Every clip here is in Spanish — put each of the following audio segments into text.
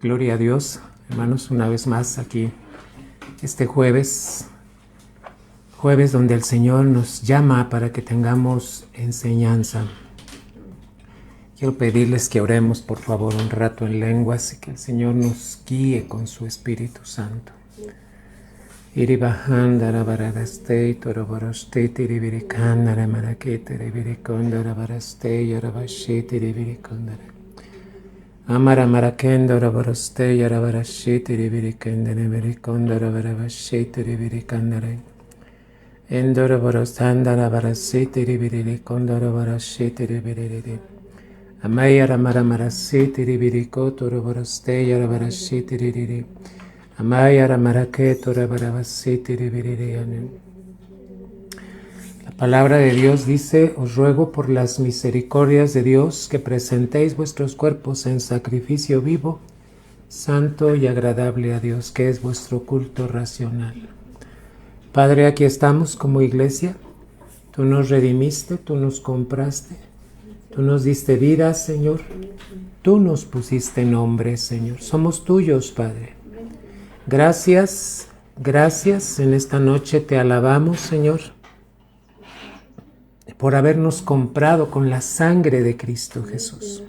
Gloria a Dios, hermanos, una vez más aquí, este jueves donde el Señor nos llama para que tengamos enseñanza. Quiero pedirles que oremos, por favor, un rato en lenguas y que el Señor nos guíe con su Espíritu Santo. Iribahandara baradaste, toroboroste, tiribirikandara marakete, ribirikondara baraste, yorabashite, ribirikondara. Amara marakendara baraste, yarabarashite, ribirikandara, ribirikondara barabashite, ribirikandara. Endora barastandara barasite, ribirikondara barashite, ribirikandara. Amayara maramarasite, ribirikotoro baraste, yarabarashite, ribirikandara. Amayara maraketo rabarabasiti ribiririanen. La palabra de Dios dice: os ruego por las misericordias de Dios que presentéis vuestros cuerpos en sacrificio vivo, santo y agradable a Dios, que es vuestro culto racional. Padre, aquí estamos como iglesia. Tú nos redimiste, tú nos compraste, tú nos diste vida, Señor. Tú nos pusiste nombre, Señor. Somos tuyos, Padre. Gracias, gracias. En esta noche te alabamos, Señor, por habernos comprado con la sangre de Cristo Jesús.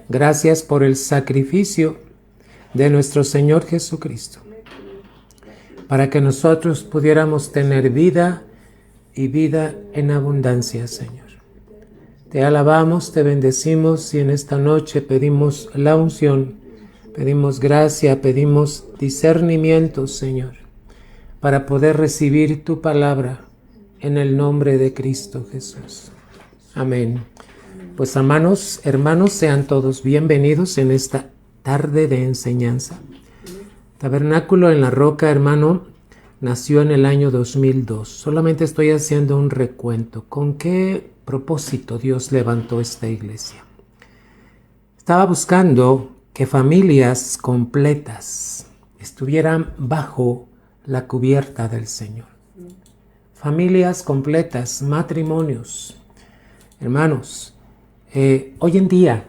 Gracias por el sacrificio de nuestro Señor Jesucristo, para que nosotros pudiéramos tener vida y vida en abundancia, Señor. Te alabamos, te bendecimos y en esta noche pedimos la unción. Pedimos gracia, pedimos discernimiento, Señor, para poder recibir tu palabra en el nombre de Cristo Jesús. Amén. Pues hermanos, sean todos bienvenidos en esta tarde de enseñanza. Tabernáculo en la Roca, hermano, nació en el año 2002. Solamente estoy haciendo un recuento. ¿Con qué propósito Dios levantó esta iglesia? Estaba buscando que familias completas estuvieran bajo la cubierta del Señor. Familias completas, matrimonios. Hermanos, hoy en día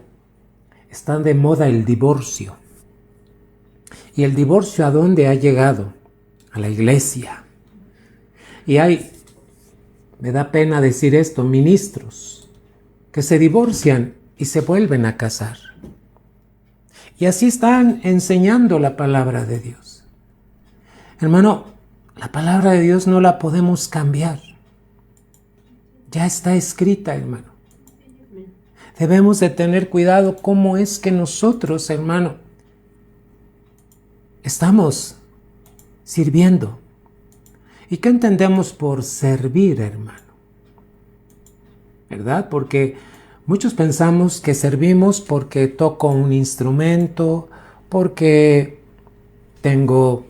está de moda el divorcio. ¿Y el divorcio a dónde ha llegado? A la iglesia. Y hay, me da pena decir esto, ministros que se divorcian y se vuelven a casar. Y así están enseñando la palabra de Dios. Hermano, la palabra de Dios no la podemos cambiar. Ya está escrita, hermano. Debemos de tener cuidado cómo es que nosotros, hermano, estamos sirviendo. ¿Y qué entendemos por servir, hermano? ¿Verdad? Porque muchos pensamos que servimos porque toco un instrumento, porque tengo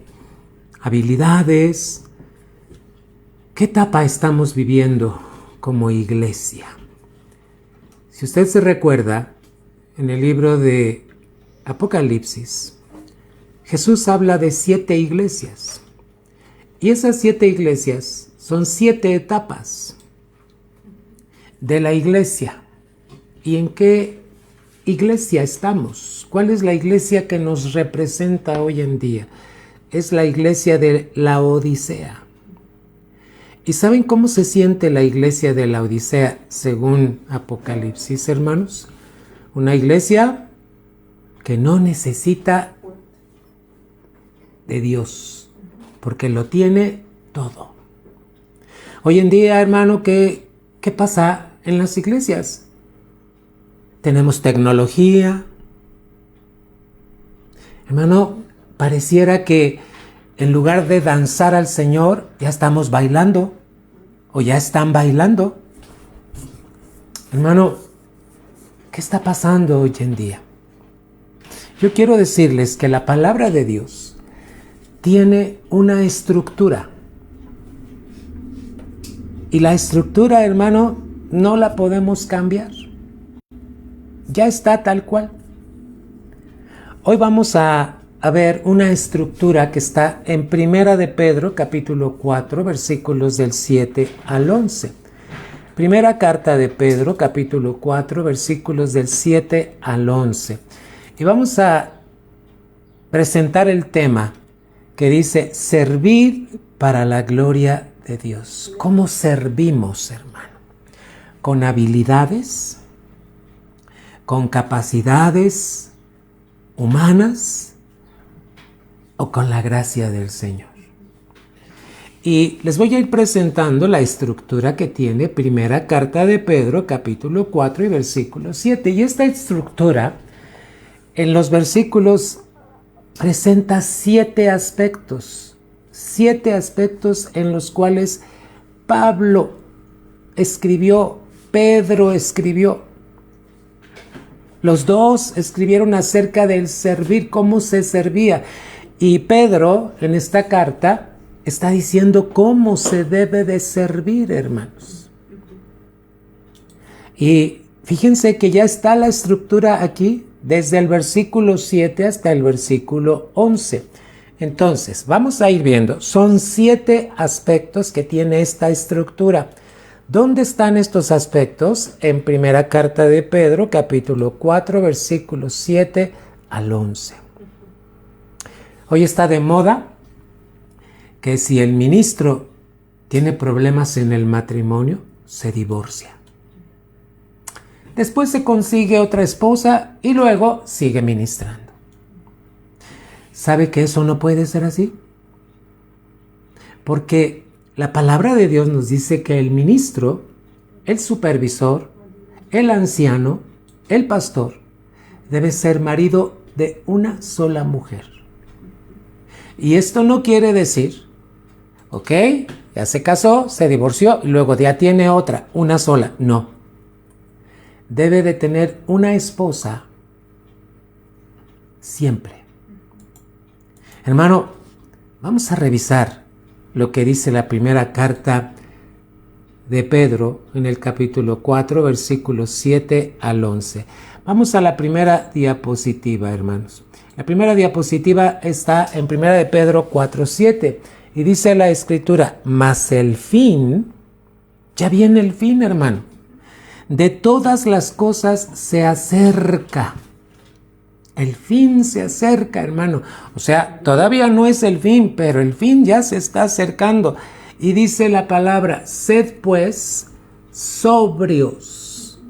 habilidades. ¿Qué etapa estamos viviendo como iglesia? Si usted se recuerda, en el libro de Apocalipsis, Jesús habla de 7 iglesias. Y esas 7 iglesias son 7 etapas de la iglesia. ¿Y en qué iglesia estamos? ¿Cuál es la iglesia que nos representa hoy en día? Es la iglesia de Laodicea. ¿Y saben cómo se siente la iglesia de Laodicea según Apocalipsis, hermanos? Una iglesia que no necesita de Dios, porque lo tiene todo. Hoy en día, hermano, ¿qué pasa en las iglesias? Tenemos tecnología. Hermano, pareciera que en lugar de danzar al Señor, ya estamos bailando o ya están bailando. Hermano, ¿qué está pasando hoy en día? Yo quiero decirles que la palabra de Dios tiene una estructura. Y la estructura, hermano, no la podemos cambiar. Ya está tal cual. Hoy vamos a ver una estructura que está en Primera de Pedro, capítulo 4, versículos del 7 al 11. Primera carta de Pedro, capítulo 4, versículos del 7 al 11. Y vamos a presentar el tema que dice servir para la gloria de Dios. ¿Cómo servimos, hermano? ¿Con habilidades? ¿Con capacidades humanas? ¿O con la gracia del Señor? Y les voy a ir presentando la estructura que tiene primera carta de Pedro, capítulo 4 y versículo 7. Y esta estructura, en los versículos, presenta 7 aspectos en los cuales Pablo escribió, Pedro escribió. Los dos escribieron acerca del servir, cómo se servía. Y Pedro, en esta carta, está diciendo cómo se debe de servir, hermanos. Y fíjense que ya está la estructura aquí, desde el versículo 7 hasta el versículo 11. Entonces, vamos a ir viendo. Son 7 aspectos que tiene esta estructura. ¿Dónde están estos aspectos? En primera carta de Pedro, capítulo 4, versículos 7 al 11. Hoy está de moda que si el ministro tiene problemas en el matrimonio, se divorcia. Después se consigue otra esposa y luego sigue ministrando. ¿Sabe que eso no puede ser así? Porque la palabra de Dios nos dice que el ministro, el supervisor, el anciano, el pastor, debe ser marido de una sola mujer. Y esto no quiere decir, ok, ya se casó, se divorció y luego ya tiene otra, una sola. No. Debe de tener una esposa siempre. Hermano, vamos a revisar lo que dice la primera carta de Pedro en el capítulo 4, versículos 7 al 11. Vamos a la primera diapositiva, hermanos. La primera diapositiva está en primera de Pedro 4, 7 y dice la escritura, mas el fin, ya viene el fin, hermano, de todas las cosas se acerca. El fin se acerca, hermano. O sea, todavía no es el fin, pero el fin ya se está acercando. Y dice la palabra, sed pues sobrios.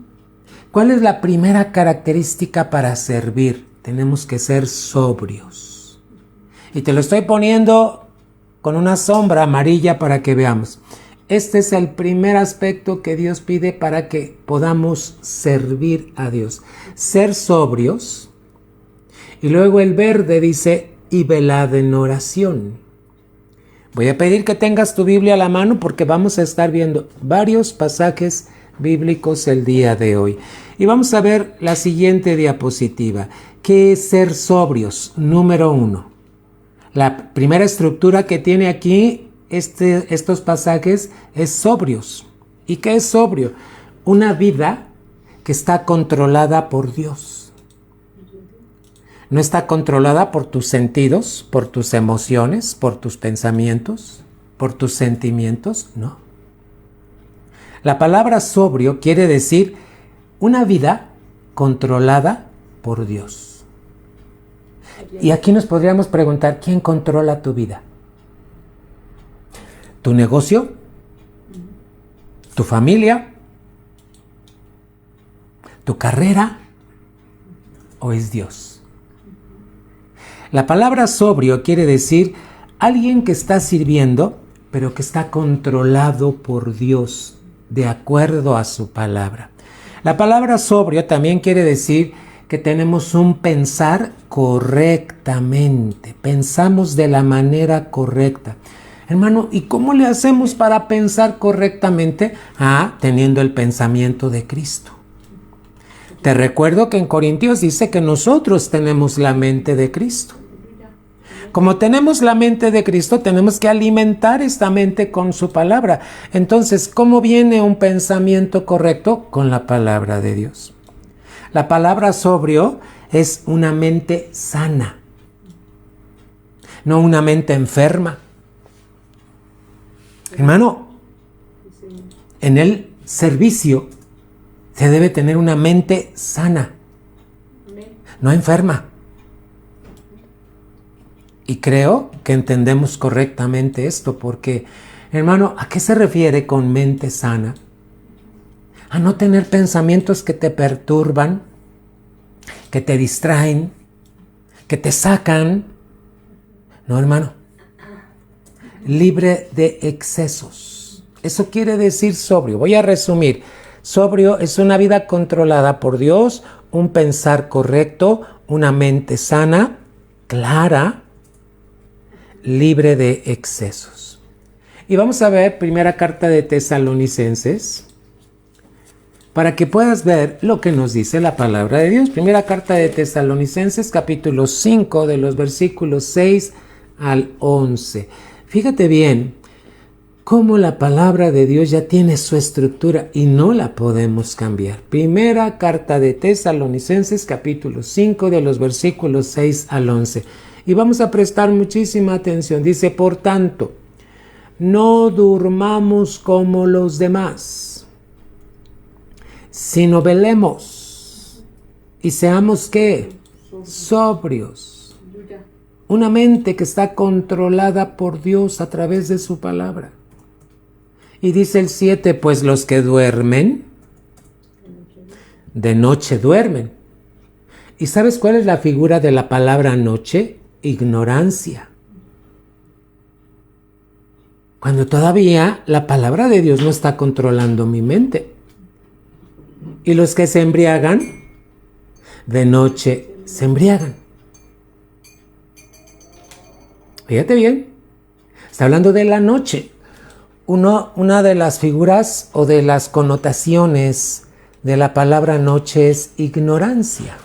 ¿Cuál es la primera característica para servir? Tenemos que ser sobrios. Y te lo estoy poniendo con una sombra amarilla para que veamos. Este es el primer aspecto que Dios pide para que podamos servir a Dios. Ser sobrios. Y luego el verde dice, y velad en oración. Voy a pedir que tengas tu Biblia a la mano porque vamos a estar viendo varios pasajes bíblicos el día de hoy. Y vamos a ver la siguiente diapositiva. ¿Qué es ser sobrios? Número 1. La primera estructura que tiene aquí estos pasajes es sobrios. ¿Y qué es sobrio? Una vida que está controlada por Dios. No está controlada por tus sentidos, por tus emociones, por tus pensamientos, por tus sentimientos, no. La palabra sobrio quiere decir una vida controlada por Dios. Y aquí nos podríamos preguntar, ¿quién controla tu vida? ¿Tu negocio? ¿Tu familia? ¿Tu carrera? ¿O es Dios? La palabra sobrio quiere decir alguien que está sirviendo, pero que está controlado por Dios, de acuerdo a su palabra. La palabra sobrio también quiere decir que tenemos un pensar correctamente, pensamos de la manera correcta. Hermano, ¿y cómo le hacemos para pensar correctamente? Teniendo el pensamiento de Cristo. Te recuerdo que en Corintios dice que nosotros tenemos la mente de Cristo. Como tenemos la mente de Cristo, tenemos que alimentar esta mente con su palabra. Entonces, ¿cómo viene un pensamiento correcto? Con la palabra de Dios. La palabra sobrio es una mente sana, no una mente enferma. Hermano, en el servicio se debe tener una mente sana, no enferma. creo que entendemos correctamente esto, porque, hermano, ¿a qué se refiere con mente sana? A no tener pensamientos que te perturban, que te distraen, que te sacan. No, hermano. Libre de excesos. Eso quiere decir sobrio. Voy a resumir. Sobrio es una vida controlada por Dios, un pensar correcto, una mente sana, clara, libre de excesos. Y vamos a ver primera carta de Tesalonicenses, para que puedas ver lo que nos dice la palabra de Dios. Primera carta de Tesalonicenses, capítulo 5, de los versículos 6 al 11. Fíjate bien cómo la palabra de Dios ya tiene su estructura y no la podemos cambiar. Primera carta de Tesalonicenses, capítulo 5, de los versículos 6 al 11. Y vamos a prestar muchísima atención. Dice, por tanto, no durmamos como los demás, sino velemos y seamos ¿qué? Sobrios. Una mente que está controlada por Dios a través de su palabra. Y dice el 7, pues los que duermen, de noche duermen. ¿Y sabes cuál es la figura de la palabra noche? Ignorancia. Cuando todavía la palabra de Dios no está controlando mi mente. Y los que se embriagan, de noche se embriagan. Fíjate bien, está hablando de la noche. Una de las figuras o de las connotaciones de la palabra noche es ignorancia.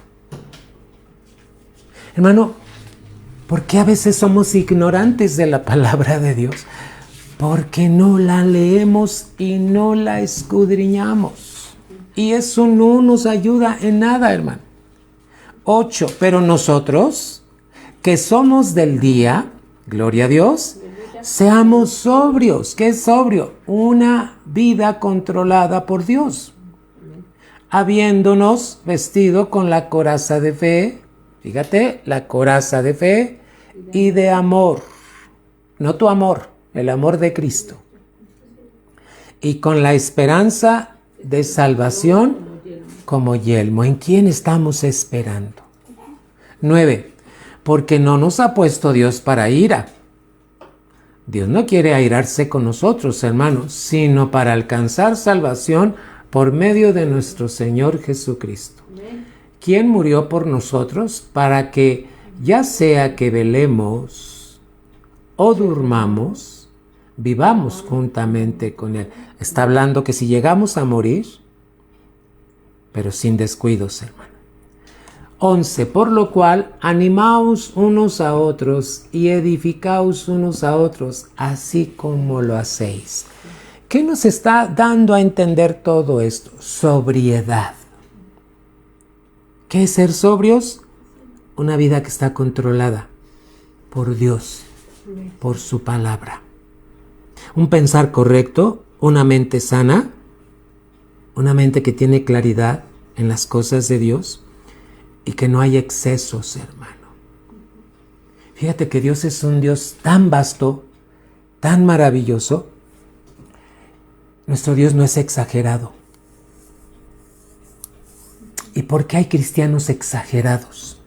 Hermano, ¿por qué a veces somos ignorantes de la palabra de Dios? Porque no la leemos y no la escudriñamos. Y eso no nos ayuda en nada, hermano. 8. Pero nosotros, que somos del día, gloria a Dios, seamos sobrios. ¿Qué es sobrio? Una vida controlada por Dios. Habiéndonos vestido con la coraza de fe, fíjate, la coraza de fe y de amor. No tu amor, el amor de Cristo. Y con la esperanza de salvación como yelmo. ¿En quién estamos esperando? 9. Porque no nos ha puesto Dios para ira. Dios no quiere airarse con nosotros, hermanos, sino para alcanzar salvación por medio de nuestro Señor Jesucristo, quien murió por nosotros para que, ya sea que velemos o durmamos, vivamos juntamente con Él. Está hablando que si llegamos a morir, pero sin descuidos, hermano. 11. Por lo cual, animaos unos a otros y edificaos unos a otros, así como lo hacéis. ¿Qué nos está dando a entender todo esto? Sobriedad. ¿Qué es ser sobrios? Una vida que está controlada por Dios, por su palabra. Un pensar correcto, una mente sana, una mente que tiene claridad en las cosas de Dios. Y que no hay excesos, hermano. Fíjate que Dios es un Dios tan vasto, tan maravilloso. Nuestro Dios no es exagerado. ¿Y por qué hay cristianos exagerados?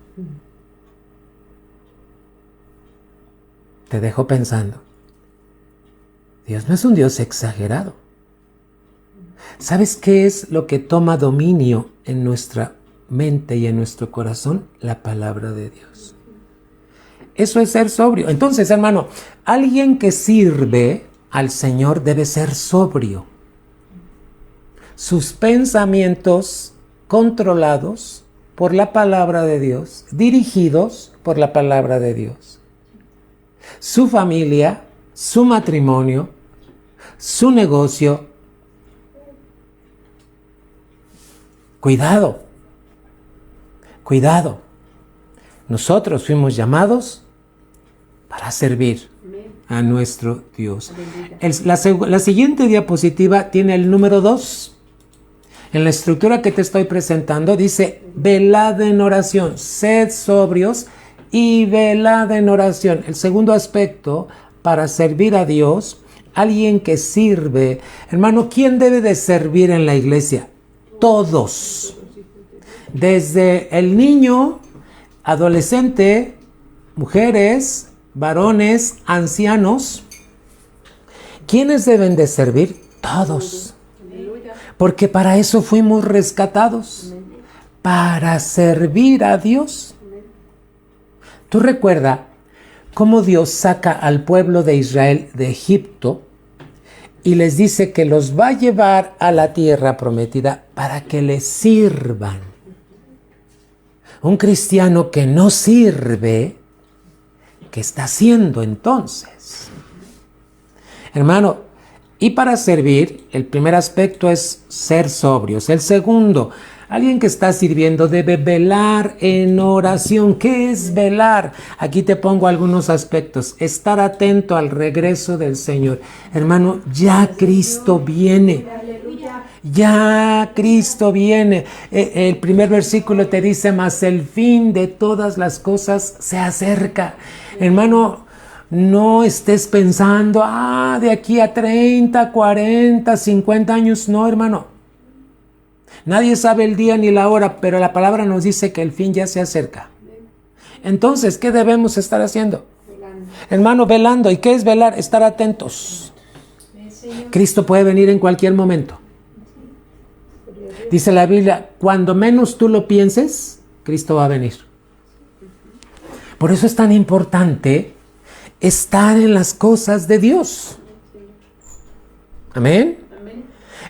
Te dejo pensando. Dios no es un Dios exagerado. ¿Sabes qué es lo que toma dominio en nuestra mente y en nuestro corazón? La palabra de Dios. Eso es ser sobrio. Entonces, hermano, alguien que sirve al Señor debe ser sobrio. Sus pensamientos controlados por la palabra de Dios, dirigidos por la palabra de Dios. Su familia, su matrimonio, su negocio. Cuidado. Cuidado, nosotros fuimos llamados para servir a nuestro Dios. La siguiente diapositiva tiene el número 2. En la estructura que te estoy presentando dice, velad en oración, sed sobrios y velad en oración. El segundo aspecto para servir a Dios, alguien que sirve. Hermano, ¿quién debe de servir en la iglesia? Todos. Desde el niño, adolescente, mujeres, varones, ancianos. ¿Quiénes deben de servir? Todos. Porque para eso fuimos rescatados. Para servir a Dios. Tú recuerda cómo Dios saca al pueblo de Israel de Egipto y les dice que los va a llevar a la tierra prometida para que les sirvan. Un cristiano que no sirve, ¿qué está haciendo entonces? Hermano, y para servir, el primer aspecto es ser sobrios. El segundo, alguien que está sirviendo debe velar en oración. ¿Qué es velar? Aquí te pongo algunos aspectos. Estar atento al regreso del Señor. Hermano, ya Cristo viene. Ya Cristo viene. El primer versículo te dice, mas el fin de todas las cosas se acerca. Hermano, no estés pensando, de aquí a 30, 40, 50 años. No, hermano. Nadie sabe el día ni la hora, pero la palabra nos dice que el fin ya se acerca. Entonces, ¿qué debemos estar haciendo? Velando. Hermano, velando. ¿Y qué es velar? Estar atentos. Cristo puede venir en cualquier momento. Dice la Biblia, cuando menos tú lo pienses, Cristo va a venir. Por eso es tan importante estar en las cosas de Dios. Amén.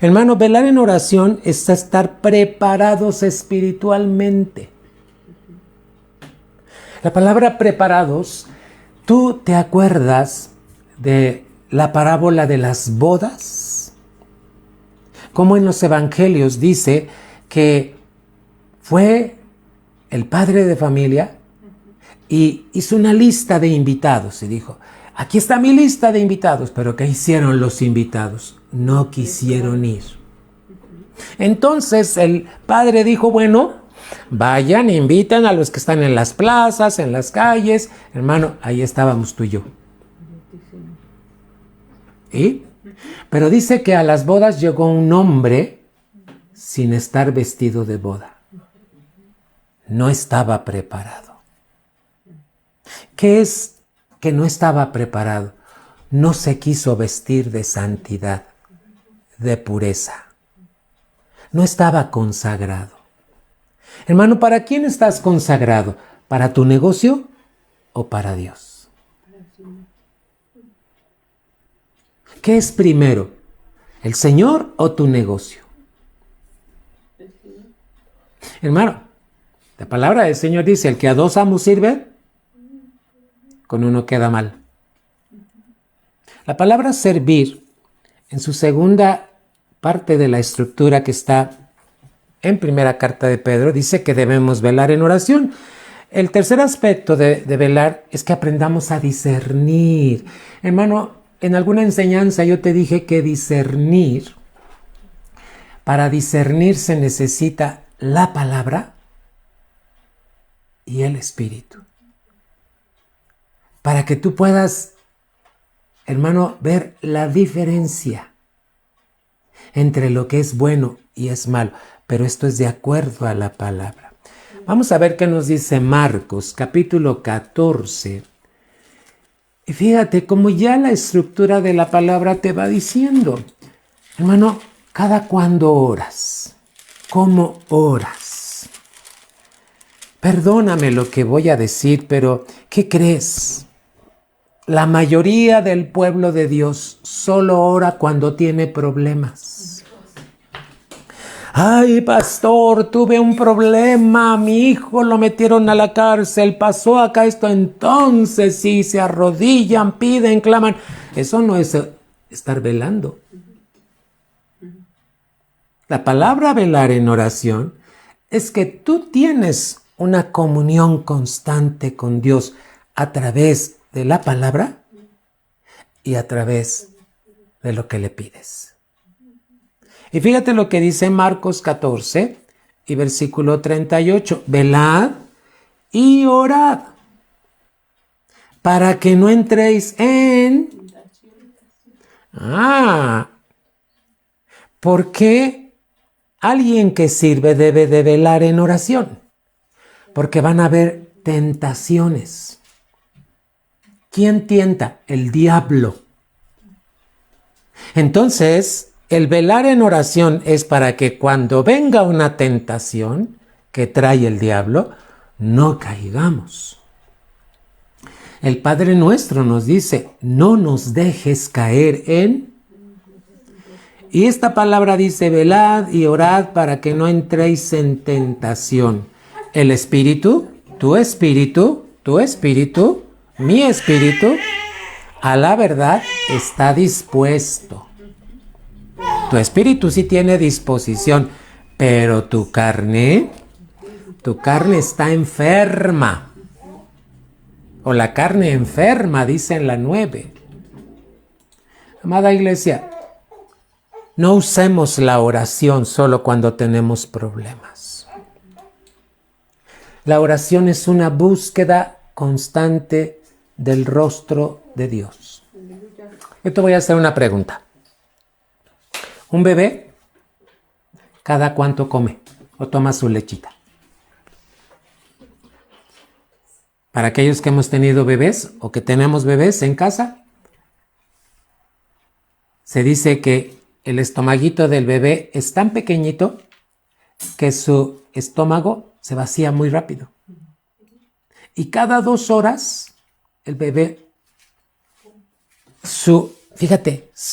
Hermano, velar en oración es estar preparados espiritualmente. La palabra preparados, ¿tú te acuerdas de la parábola de las bodas? Como en los evangelios dice que fue el padre de familia y hizo una lista de invitados y dijo, aquí está mi lista de invitados, pero ¿qué hicieron los invitados? No quisieron ir. Entonces el padre dijo, bueno, vayan, inviten a los que están en las plazas, en las calles. Hermano, ahí estábamos tú y yo. ¿Y? Pero dice que a las bodas llegó un hombre sin estar vestido de boda. No estaba preparado. ¿Qué es que no estaba preparado? No se quiso vestir de santidad, de pureza. No estaba consagrado. Hermano, ¿para quién estás consagrado? ¿Para tu negocio o para Dios? ¿Qué es primero? ¿El Señor o tu negocio? Hermano, la palabra del Señor dice, el que a dos amos sirve, con uno queda mal. La palabra servir, en su segunda parte de la estructura que está en primera carta de Pedro, dice que debemos velar en oración. El tercer aspecto de velar es que aprendamos a discernir. Hermano, en alguna enseñanza yo te dije que discernir, para discernir se necesita la palabra y el Espíritu. Para que tú puedas, hermano, ver la diferencia entre lo que es bueno y es malo. Pero esto es de acuerdo a la palabra. Vamos a ver qué nos dice Marcos, capítulo 14. Y fíjate cómo ya la estructura de la palabra te va diciendo. Hermano, ¿cada cuándo oras? ¿Cómo oras? Perdóname lo que voy a decir, pero ¿qué crees? La mayoría del pueblo de Dios solo ora cuando tiene problemas. Ay, pastor, tuve un problema, mi hijo lo metieron a la cárcel, pasó acá esto, entonces sí, se arrodillan, piden, claman. Eso no es estar velando. La palabra velar en oración es que tú tienes una comunión constante con Dios a través de la palabra y a través de lo que le pides. Y fíjate lo que dice Marcos 14 y versículo 38. Velad y orad para que no entréis en... ¿Por qué alguien que sirve debe de velar en oración? Porque van a haber tentaciones. ¿Quién tienta? El diablo. Entonces, el velar en oración es para que cuando venga una tentación que trae el diablo, no caigamos. El Padre Nuestro nos dice, no nos dejes caer en... Y esta palabra dice, velad y orad para que no entréis en tentación. El espíritu, tu espíritu, mi espíritu, a la verdad está dispuesto. Tu espíritu sí tiene disposición, pero tu carne está enferma. O la carne enferma, dice en la 9. Amada iglesia, no usemos la oración solo cuando tenemos problemas. La oración es una búsqueda constante del rostro de Dios. Yo te voy a hacer una pregunta. ¿Un bebé cada cuánto come o toma su lechita? Para aquellos que hemos tenido bebés o que tenemos bebés en casa, se dice que el estomaguito del bebé es tan pequeñito que su estómago se vacía muy rápido. Y cada 2 horas el bebé, su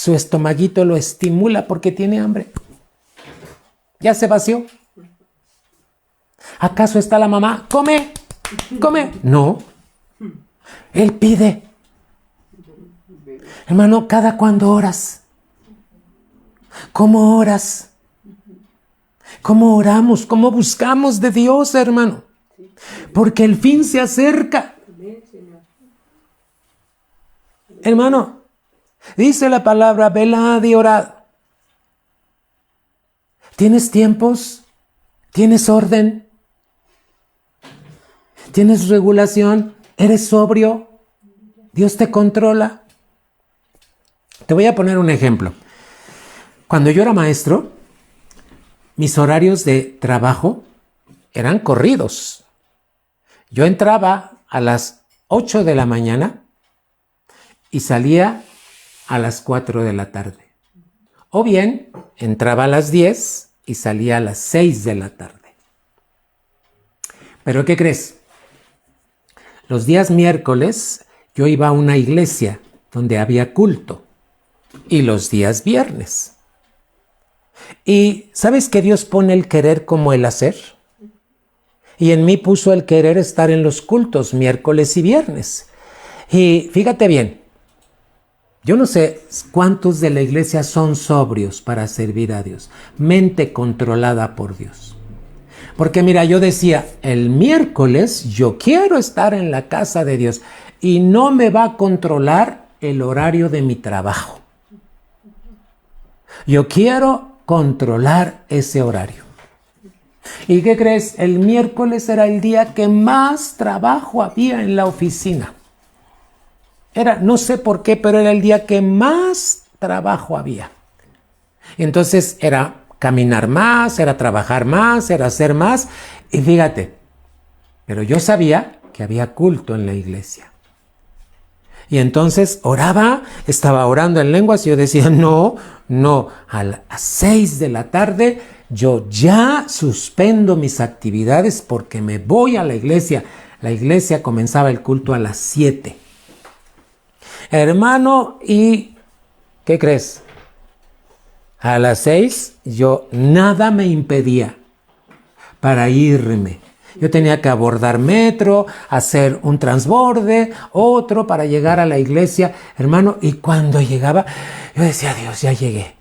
estomaguito lo estimula porque tiene hambre. Ya se vació. ¿Acaso está la mamá? ¡Come! ¡Come! No. Él pide. Hermano, ¿cada cuándo oras? ¿Cómo oras? ¿Cómo oramos? ¿Cómo buscamos de Dios, hermano? Porque el fin se acerca. Hermano, dice la palabra, velad y orad. ¿Tienes tiempos? ¿Tienes orden? ¿Tienes regulación? ¿Eres sobrio? ¿Dios te controla? Te voy a poner un ejemplo. Cuando yo era maestro, mis horarios de trabajo eran corridos. Yo entraba a las 8 de la mañana y salía a las 4 de la tarde. O bien, entraba a las 10 y salía a las 6 de la tarde. ¿Pero qué crees? Los días miércoles yo iba a una iglesia donde había culto. Y los días viernes. ¿Y sabes que Dios pone el querer como el hacer? Y en mí puso el querer estar en los cultos miércoles y viernes. Y fíjate bien, yo no sé cuántos de la iglesia son sobrios para servir a Dios. Mente controlada por Dios. Porque mira, yo decía, el miércoles yo quiero estar en la casa de Dios y no me va a controlar el horario de mi trabajo. Yo quiero controlar ese horario. ¿Y qué crees? El miércoles era el día que más trabajo había en la oficina. No sé por qué, pero era el día que más trabajo había. Entonces era caminar más, era trabajar más, era hacer más. Y fíjate, pero yo sabía que había culto en la iglesia. Y entonces oraba, estaba orando en lenguas y yo decía, no, a las 6 de la tarde yo ya suspendo mis actividades porque me voy a la iglesia. La iglesia comenzaba el culto a las 7. Hermano, ¿y qué crees? A las 6 yo nada me impedía para irme. Yo tenía que abordar metro, hacer un transborde, otro para llegar a la iglesia. Hermano, y cuando llegaba, yo decía, Dios, ya llegué.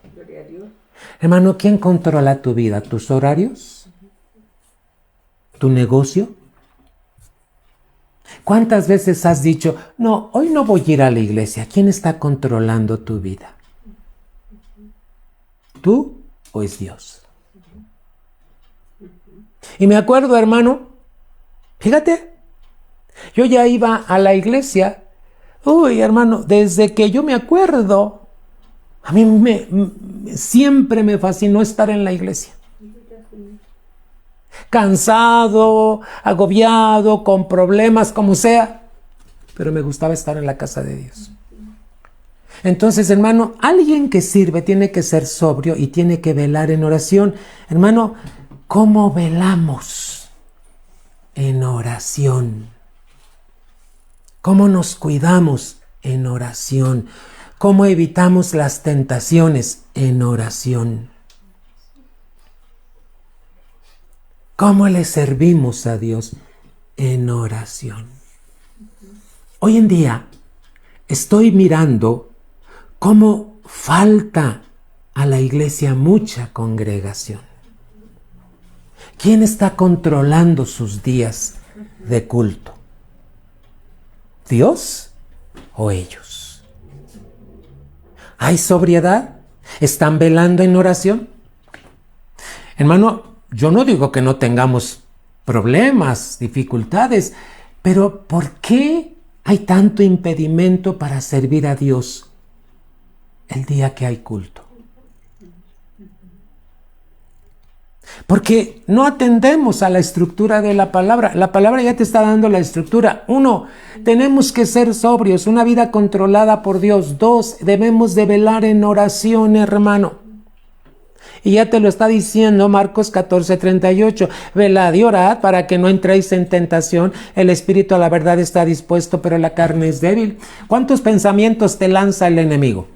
Hermano, ¿quién controla tu vida? ¿Tus horarios? ¿Tu negocio? ¿Cuántas veces has dicho, no, hoy no voy a ir a la iglesia? ¿Quién está controlando tu vida? ¿Tú o es Dios? Y me acuerdo, hermano, fíjate, yo ya iba a la iglesia Uy, hermano, desde que yo me acuerdo, a mí siempre me fascinó estar en la iglesia. Cansado, agobiado, con problemas, como sea, pero me gustaba estar en la casa de Dios. Entonces, hermano, alguien que sirve tiene que ser sobrio y tiene que velar en oración. Hermano, ¿cómo velamos? En oración. ¿Cómo nos cuidamos? En oración. ¿Cómo evitamos las tentaciones? En oración. ¿Cómo le servimos a Dios? En oración. Hoy en día estoy mirando cómo falta a la iglesia mucha congregación. ¿Quién está controlando sus días de culto? ¿Dios o ellos? ¿Hay sobriedad? ¿Están velando en oración? Hermano, yo no digo que no tengamos problemas, dificultades, pero ¿por qué hay tanto impedimento para servir a Dios el día que hay culto? Porque no atendemos a la estructura de la palabra. La palabra ya te está dando la estructura. 1, tenemos que ser sobrios, una vida controlada por Dios. 2, debemos de velar en oración, hermano. Y ya te lo está diciendo Marcos 14:38. Velad y orad para que no entréis en tentación. El espíritu a la verdad está dispuesto, pero la carne es débil. ¿Cuántos pensamientos te lanza el enemigo?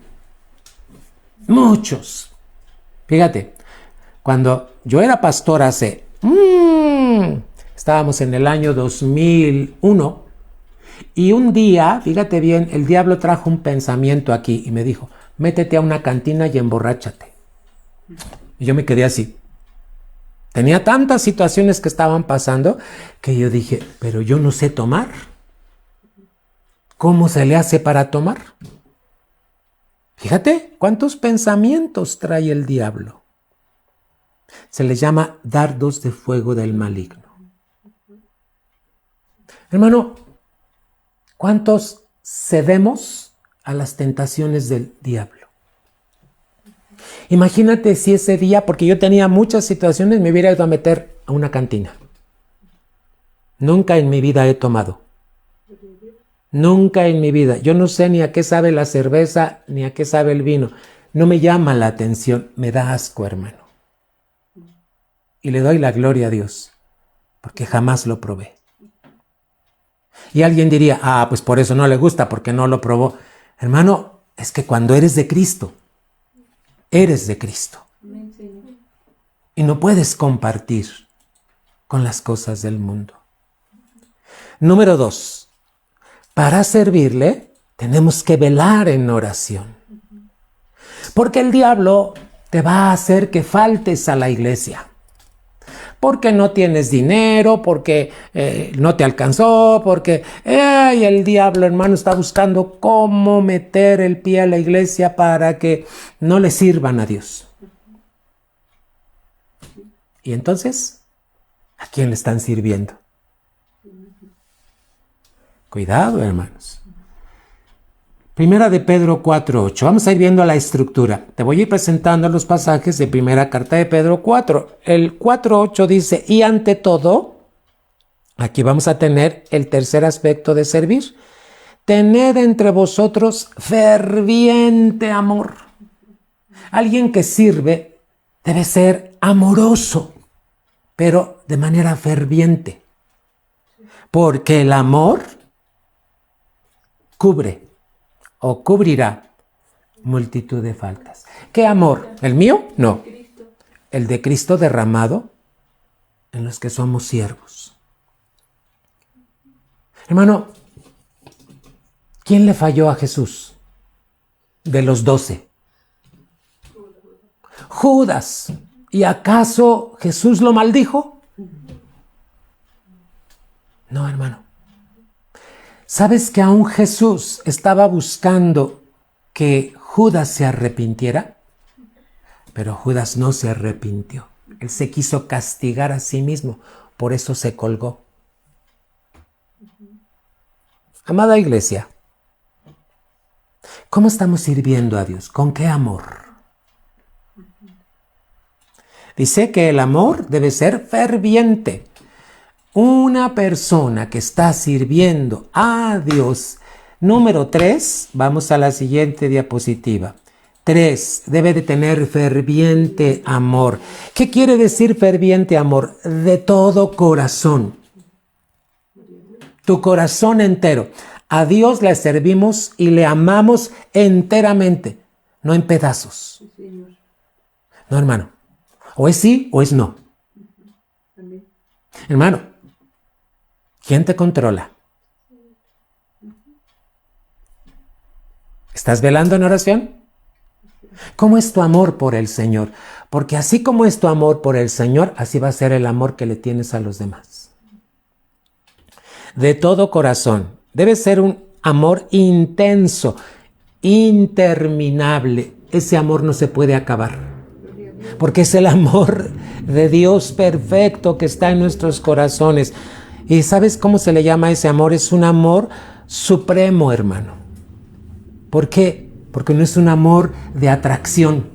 Muchos. Fíjate, cuando yo era pastor estábamos en el año 2001, y un día, fíjate bien, el diablo trajo un pensamiento aquí y me dijo, métete a una cantina y emborráchate. Y yo me quedé así. Tenía tantas situaciones que estaban pasando que yo dije, pero yo no sé tomar. ¿Cómo se le hace para tomar? Fíjate cuántos pensamientos trae el diablo. Se les llama dardos de fuego del maligno. Hermano, ¿cuántos cedemos a las tentaciones del diablo? Imagínate si ese día, porque yo tenía muchas situaciones, me hubiera ido a meter a una cantina. Nunca en mi vida he tomado. Nunca en mi vida. Yo no sé ni a qué sabe la cerveza, ni a qué sabe el vino. No me llama la atención, me da asco, hermano. Y le doy la gloria a Dios, porque jamás lo probé. Y alguien diría, pues por eso no le gusta, porque no lo probó. Hermano, es que cuando eres de Cristo, eres de Cristo. Y no puedes compartir con las cosas del mundo. Número 2. Para servirle, tenemos que velar en oración. Porque el diablo te va a hacer que faltes a la iglesia. Porque no tienes dinero, porque no te alcanzó, porque el diablo, hermano, está buscando cómo meter el pie a la iglesia para que no le sirvan a Dios. Y entonces, ¿a quién le están sirviendo? Cuidado, hermanos. Primera de Pedro 4:8. Vamos a ir viendo la estructura. Te voy a ir presentando los pasajes de primera carta de Pedro 4. El 4:8 dice, y ante todo, aquí vamos a tener el tercer aspecto de servir. Tened entre vosotros ferviente amor. Alguien que sirve debe ser amoroso, pero de manera ferviente. Porque el amor cubre o cubrirá multitud de faltas. ¿Qué amor? ¿El mío? No. El de Cristo derramado en los que somos siervos. Hermano, ¿quién le falló a Jesús? De los 12. Judas. ¿Y acaso Jesús lo maldijo? No, hermano. ¿Sabes que aún Jesús estaba buscando que Judas se arrepintiera? Pero Judas no se arrepintió. Él se quiso castigar a sí mismo, por eso se colgó. Amada iglesia, ¿Cómo estamos sirviendo a Dios? ¿Con qué amor? Dice que el amor debe ser ferviente. Una persona que está sirviendo a Dios. Número 3, vamos a la siguiente diapositiva. 3, debe de tener ferviente amor. ¿Qué quiere decir ferviente amor? De todo corazón. Tu corazón entero. A Dios le servimos y le amamos enteramente, no en pedazos. No, hermano. O es sí o es no. Hermano, ¿quién te controla? ¿Estás velando en oración? ¿Cómo es tu amor por el Señor? Porque así como es tu amor por el Señor, así va a ser el amor que le tienes a los demás. De todo corazón. Debe ser un amor intenso, interminable. Ese amor no se puede acabar. Porque es el amor de Dios perfecto que está en nuestros corazones. ¿Y sabes cómo se le llama ese amor? Es un amor supremo, hermano. ¿Por qué? Porque no es un amor de atracción.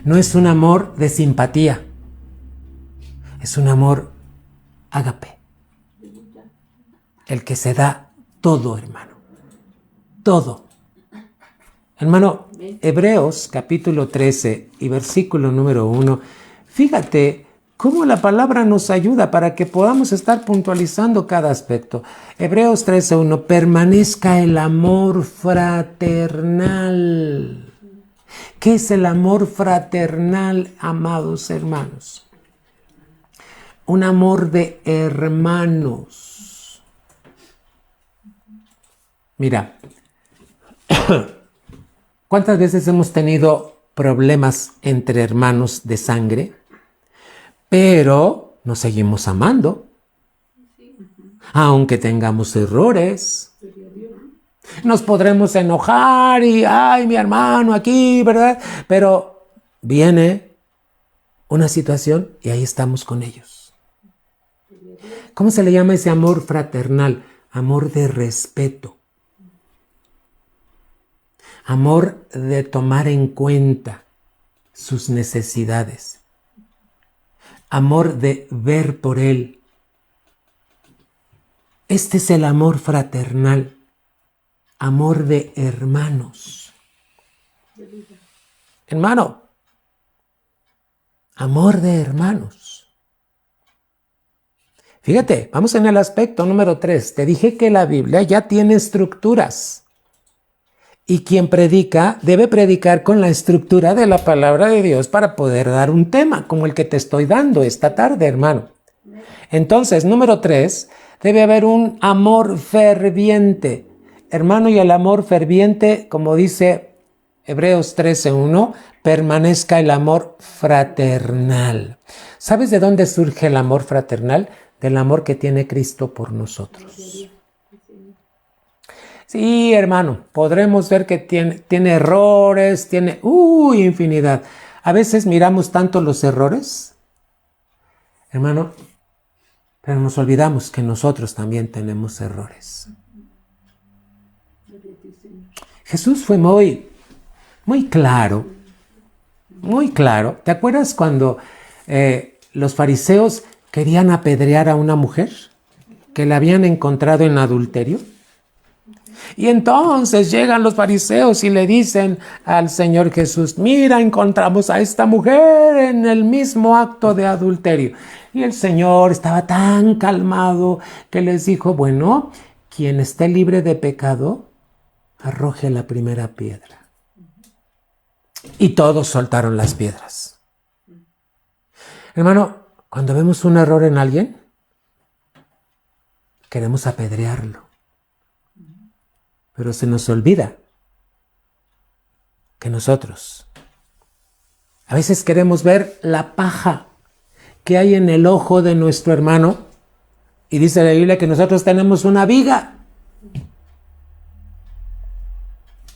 No es un amor de simpatía. Es un amor ágape. El que se da todo, hermano. Todo. Hermano, Hebreos capítulo 13 y versículo número 1. Fíjate cómo la palabra nos ayuda para que podamos estar puntualizando cada aspecto. Hebreos 13:1. Permanezca el amor fraternal. ¿Qué es el amor fraternal, amados hermanos? Un amor de hermanos. Mira, ¿cuántas veces hemos tenido problemas entre hermanos de sangre? Pero nos seguimos amando. Aunque tengamos errores. Nos podremos enojar y, ay, mi hermano aquí, ¿verdad? Pero viene una situación y ahí estamos con ellos. ¿Cómo se le llama ese amor fraternal? Amor de respeto. Amor de tomar en cuenta sus necesidades. Amor de ver por él. Este es el amor fraternal. Amor de hermanos. Hermano. Amor de hermanos. Fíjate, vamos en el aspecto número 3. Te dije que la Biblia ya tiene estructuras. Y quien predica debe predicar con la estructura de la palabra de Dios para poder dar un tema como el que te estoy dando esta tarde, hermano. Entonces, número 3, debe haber un amor ferviente. Hermano, y el amor ferviente, como dice Hebreos 13:1, permanezca el amor fraternal. ¿Sabes de dónde surge el amor fraternal? Del amor que tiene Cristo por nosotros. Sí, hermano, podremos ver que tiene errores, tiene infinidad. A veces miramos tanto los errores, hermano, pero nos olvidamos que nosotros también tenemos errores. Jesús fue muy claro, muy claro. ¿Te acuerdas cuando los fariseos querían apedrear a una mujer que la habían encontrado en adulterio? Y entonces llegan los fariseos y le dicen al Señor Jesús, mira, encontramos a esta mujer en el mismo acto de adulterio. Y el Señor estaba tan calmado que les dijo, bueno, quien esté libre de pecado, arroje la primera piedra. Y todos soltaron las piedras. Hermano, cuando vemos un error en alguien, queremos apedrearlo. Pero se nos olvida que nosotros a veces queremos ver la paja que hay en el ojo de nuestro hermano y dice la Biblia que nosotros tenemos una viga.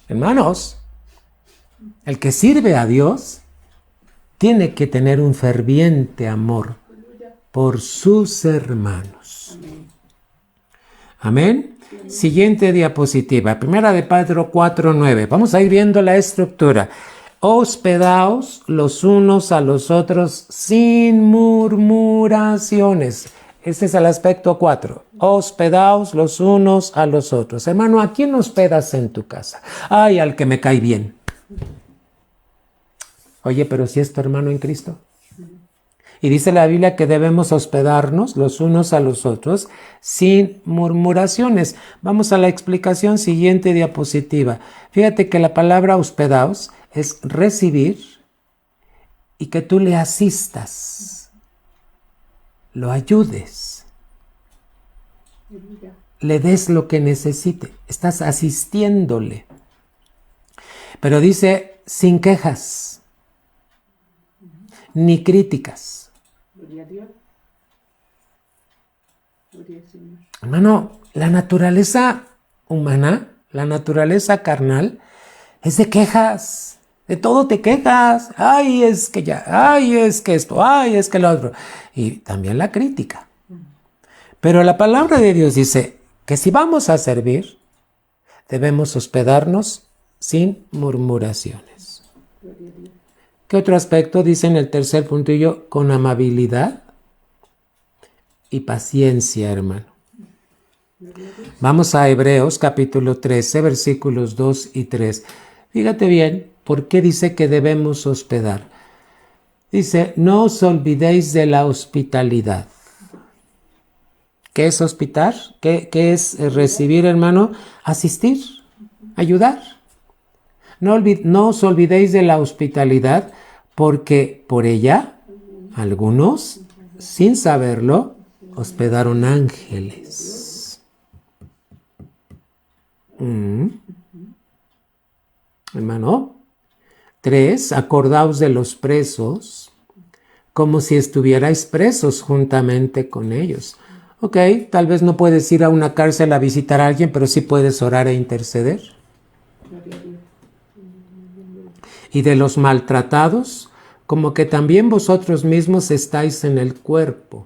Hermanos, el que sirve a Dios tiene que tener un ferviente amor por sus hermanos. Amén. Siguiente diapositiva, primera de Pedro 4:9. Vamos a ir viendo la estructura. Hospedaos los unos a los otros sin murmuraciones. Este es el aspecto 4. Hospedaos los unos a los otros. Hermano, ¿a quién hospedas en tu casa? Ay, al que me cae bien. Oye, pero si es tu hermano en Cristo. Y dice la Biblia que debemos hospedarnos los unos a los otros sin murmuraciones. Vamos a la explicación, siguiente diapositiva. Fíjate que la palabra hospedaos es recibir y que tú le asistas, lo ayudes, le des lo que necesite. Estás asistiéndole. Pero dice sin quejas ni críticas. Gloria a Dios. Gloria al Señor. Hermano, la naturaleza humana, la naturaleza carnal, es de quejas. De todo te quejas. Ay, es que ya. Ay, es que esto. Ay, es que lo otro. Y también la crítica. Pero la palabra de Dios dice que si vamos a servir, debemos hospedarnos sin murmuraciones. Gloria a Dios. ¿Qué otro aspecto? Dice en el tercer puntillo, con amabilidad y paciencia, hermano. Vamos a Hebreos capítulo 13, versículos 2 y 3. Fíjate bien, ¿por qué dice que debemos hospedar? Dice, no os olvidéis de la hospitalidad. ¿Qué es hospitar? ¿Qué es recibir, hermano? Asistir, ayudar. No os olvidéis de la hospitalidad, porque por ella algunos, sin saberlo, hospedaron ángeles. Hermano. 3. Acordaos de los presos, como si estuvierais presos juntamente con ellos. Ok, tal vez no puedes ir a una cárcel a visitar a alguien, pero sí puedes orar e interceder. Gloria a Dios. Y de los maltratados, como que también vosotros mismos estáis en el cuerpo.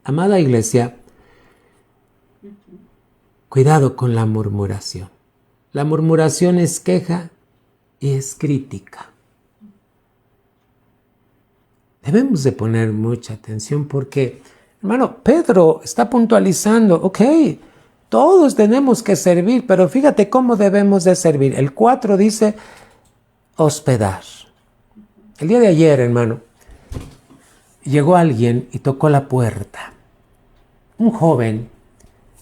Amada iglesia, cuidado con la murmuración. La murmuración es queja y es crítica. Debemos de poner mucha atención porque, hermano, Pedro está puntualizando, ok, todos tenemos que servir, pero fíjate cómo debemos de servir. El 4 dice, hospedar. El día de ayer, hermano, llegó alguien y tocó la puerta. Un joven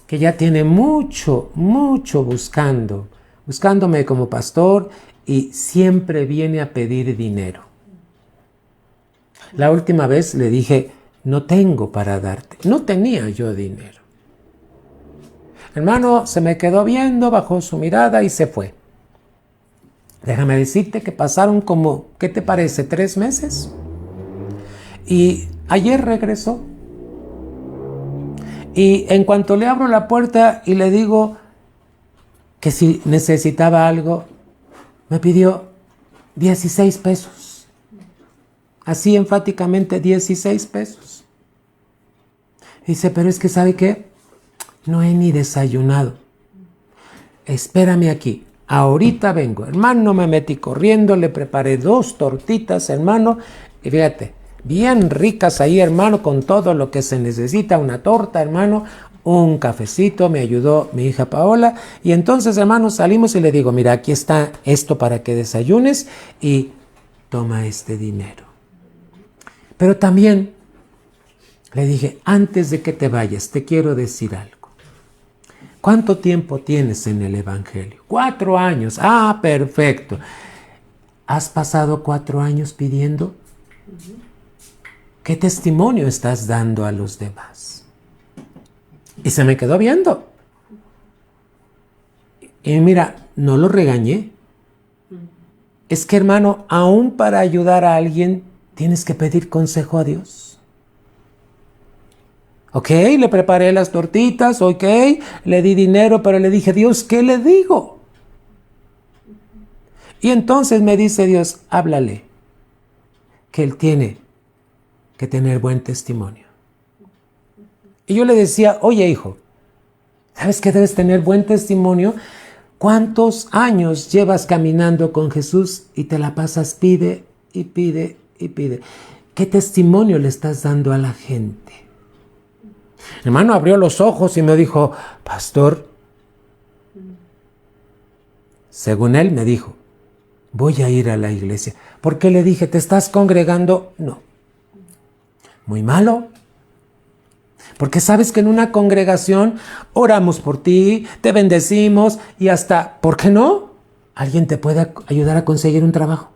que ya tiene mucho buscándome como pastor y siempre viene a pedir dinero. La última vez le dije, no tengo para darte. No tenía yo dinero. Hermano, se me quedó viendo, bajó su mirada y se fue. Déjame decirte que pasaron como, ¿qué te parece? 3 meses. Y ayer regresó. Y en cuanto le abro la puerta y le digo que si necesitaba algo, me pidió 16 pesos. Así enfáticamente 16 pesos. Dice, pero es que ¿sabe qué? No he ni desayunado. Espérame aquí. Ahorita vengo. Hermano, me metí corriendo, le preparé 2 tortitas, hermano. Y fíjate, bien ricas ahí, hermano, con todo lo que se necesita. Una torta, hermano, un cafecito, me ayudó mi hija Paola. Y entonces, hermano, salimos y le digo, mira, aquí está esto para que desayunes y toma este dinero. Pero también le dije, antes de que te vayas, te quiero decir algo. ¿Cuánto tiempo tienes en el Evangelio? 4 años. Ah, perfecto. ¿Has pasado 4 años pidiendo? ¿Qué testimonio estás dando a los demás? Y se me quedó viendo. Y mira, no lo regañé. Es que, hermano, aún para ayudar a alguien, tienes que pedir consejo a Dios. Ok, le preparé las tortitas, ok, le di dinero, pero le dije, Dios, ¿qué le digo? Y entonces me dice Dios, háblale, que él tiene que tener buen testimonio. Y yo le decía, oye hijo, ¿Sabes que debes tener buen testimonio? ¿Cuántos años llevas caminando con Jesús y te la pasas pide y pide y pide? ¿Qué testimonio le estás dando a la gente? Hermano abrió los ojos y me dijo, pastor, según él me dijo, voy a ir a la iglesia. ¿Por qué le dije, te estás congregando? No. Muy malo. Porque sabes que en una congregación oramos por ti, te bendecimos y hasta, ¿por qué no? Alguien te puede ayudar a conseguir un trabajo.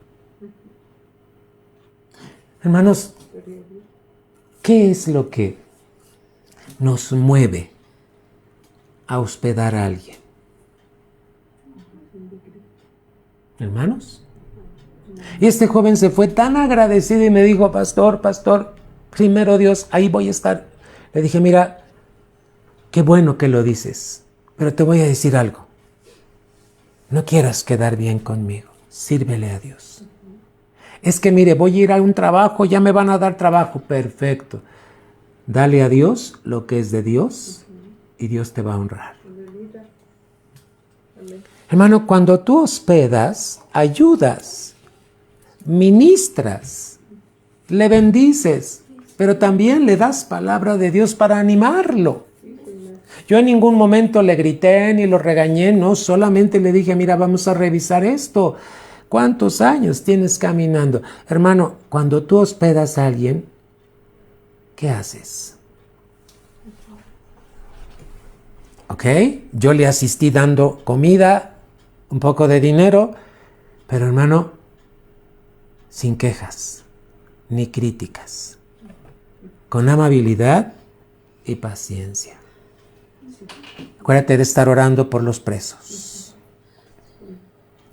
Hermanos, ¿qué es lo que nos mueve a hospedar a alguien? Hermanos. Y este joven se fue tan agradecido y me dijo, pastor, primero Dios, ahí voy a estar. Le dije, mira, qué bueno que lo dices, pero te voy a decir algo. No quieras quedar bien conmigo, sírvele a Dios. Es que mire, voy a ir a un trabajo, ya me van a dar trabajo. Perfecto. Dale a Dios lo que es de Dios y Dios te va a honrar. Hermano, cuando tú hospedas, ayudas, ministras, le bendices, pero también le das palabra de Dios para animarlo. Yo en ningún momento le grité ni lo regañé, no, solamente le dije, mira, vamos a revisar esto. ¿Cuántos años tienes caminando? Hermano, cuando tú hospedas a alguien, ¿qué haces? ¿Ok? Yo le asistí dando comida, un poco de dinero, pero hermano, sin quejas ni críticas, con amabilidad y paciencia. Acuérdate de estar orando por los presos.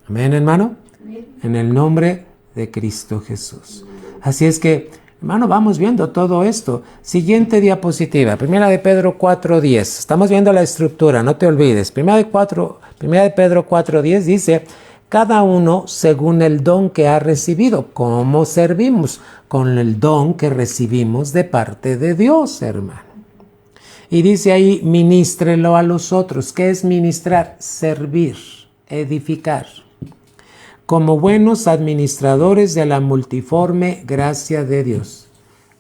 Amén, hermano. En el nombre de Cristo Jesús. Así es que, hermano, vamos viendo todo esto. Siguiente diapositiva, Primera de Pedro 4:10. Estamos viendo la estructura, no te olvides. Primera de Pedro 4:10 dice, cada uno según el don que ha recibido. ¿Cómo servimos? Con el don que recibimos de parte de Dios, hermano. Y dice ahí, ministrelo a los otros. ¿Qué es ministrar? Servir, edificar. Como buenos administradores de la multiforme gracia de Dios.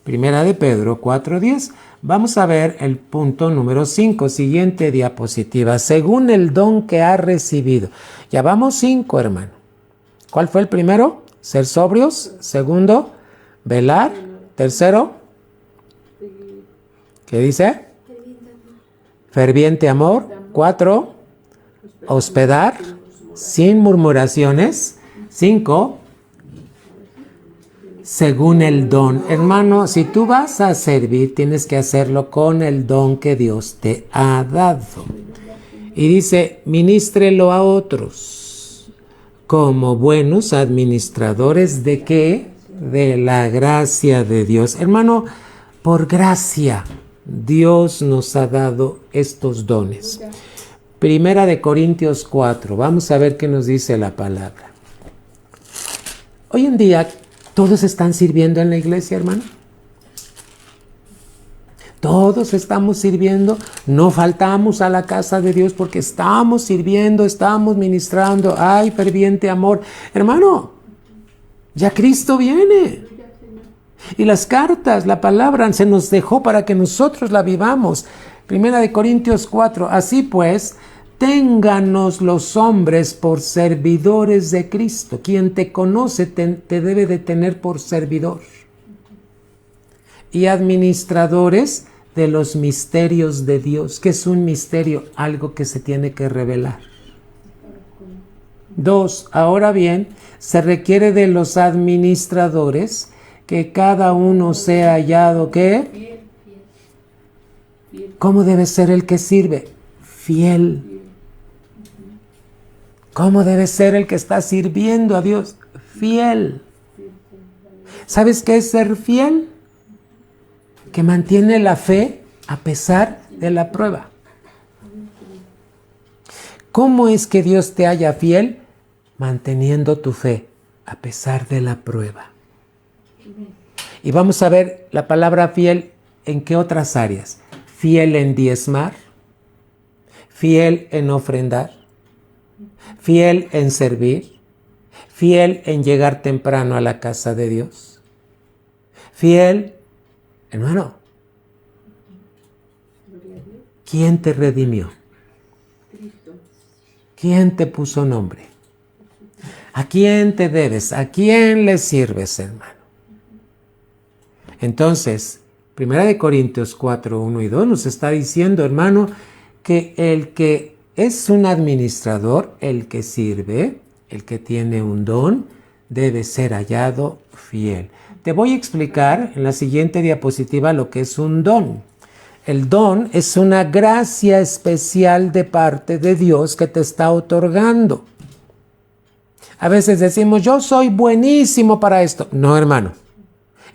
Primera de Pedro 4:10. Vamos a ver el punto número 5, siguiente diapositiva. Según el don que ha recibido. Ya vamos 5, hermano. ¿Cuál fue el primero? Ser sobrios. Segundo, velar. Tercero, ¿qué dice? Ferviente amor. 4, hospedar sin murmuraciones. 5, según el don. Hermano, si tú vas a servir, tienes que hacerlo con el don que Dios te ha dado. Y dice, ministrelo a otros como buenos administradores ¿de qué? De la gracia de Dios. Hermano, por gracia, Dios nos ha dado estos dones. Primera de Corintios 4. Vamos a ver qué nos dice la palabra. Hoy en día, ¿todos están sirviendo en la iglesia, hermano? Todos estamos sirviendo, no faltamos a la casa de Dios porque estamos sirviendo, estamos ministrando. ¡Ay, ferviente amor! Hermano, ya Cristo viene. Y las cartas, la palabra se nos dejó para que nosotros la vivamos. Primera de Corintios 4. Así pues, ténganos los hombres por servidores de Cristo. Quien te conoce te debe de tener por servidor. Y administradores de los misterios de Dios. ¿Qué es un misterio? Algo que se tiene que revelar. 2. Ahora bien, se requiere de los administradores que cada uno sea hallado, ¿qué? ¿Cómo debe ser el que sirve? Fiel. ¿Cómo debe ser el que está sirviendo a Dios? Fiel. ¿Sabes qué es ser fiel? Que mantiene la fe a pesar de la prueba. ¿Cómo es que Dios te halla fiel? Manteniendo tu fe a pesar de la prueba. Y vamos a ver la palabra fiel en qué otras áreas. Fiel en diezmar, fiel en ofrendar, fiel en servir, fiel en llegar temprano a la casa de Dios, fiel, hermano. ¿Quién te redimió? Cristo. ¿Quién te puso nombre? ¿A quién te debes? ¿A quién le sirves, hermano? Entonces, 1 Corintios 4, 1 y 2 nos está diciendo, hermano, que el que es un administrador, el que sirve, el que tiene un don, debe ser hallado fiel. Te voy a explicar en la siguiente diapositiva lo que es un don. El don es una gracia especial de parte de Dios que te está otorgando. A veces decimos, yo soy buenísimo para esto. No, hermano.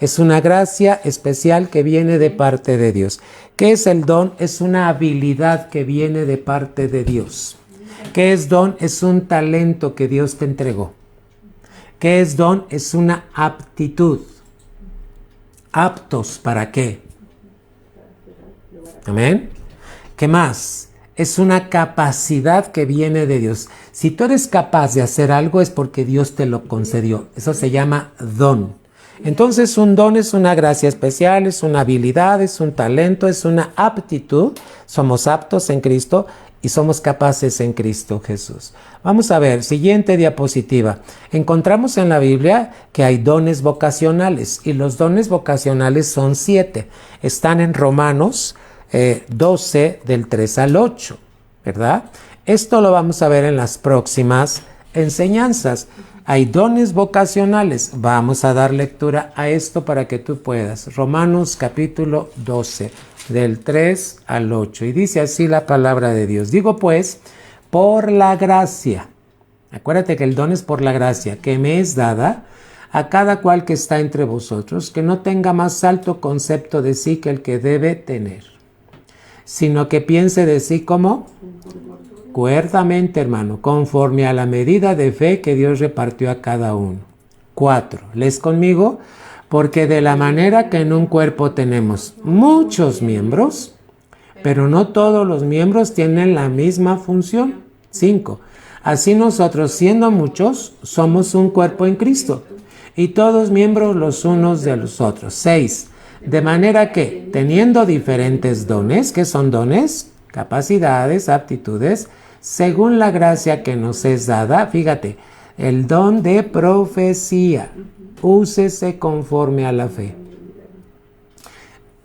Es una gracia especial que viene de parte de Dios. ¿Qué es el don? Es una habilidad que viene de parte de Dios. ¿Qué es don? Es un talento que Dios te entregó. ¿Qué es don? Es una aptitud. ¿Aptos para qué? Amén. ¿Qué más? Es una capacidad que viene de Dios. Si tú eres capaz de hacer algo es porque Dios te lo concedió. Eso se llama don. Entonces un don es una gracia especial, es una habilidad, es un talento, es una aptitud. Somos aptos en Cristo y somos capaces en Cristo Jesús. Vamos a ver, siguiente diapositiva. Encontramos en la Biblia que hay dones vocacionales y los dones vocacionales son 7. Están en Romanos 12 del 3 al 8, ¿verdad? Esto lo vamos a ver en las próximas enseñanzas. Hay dones vocacionales. Vamos a dar lectura a esto para que tú puedas. Romanos capítulo 12, del 3 al 8. Y dice así la palabra de Dios. Digo pues, por la gracia. Acuérdate que el don es por la gracia que me es dada a cada cual que está entre vosotros, que no tenga más alto concepto de sí que el que debe tener, sino que piense de sí como cuerdamente, hermano, conforme a la medida de fe que Dios repartió a cada uno. 4. ¿Lees conmigo? Porque de la manera que en un cuerpo tenemos muchos miembros, pero no todos los miembros tienen la misma función. 5. Así nosotros, siendo muchos, somos un cuerpo en Cristo, y todos miembros los unos de los otros. 6. De manera que, teniendo diferentes dones, ¿qué son dones? Capacidades, aptitudes, según la gracia que nos es dada. Fíjate, el don de profecía, úsese conforme a la fe.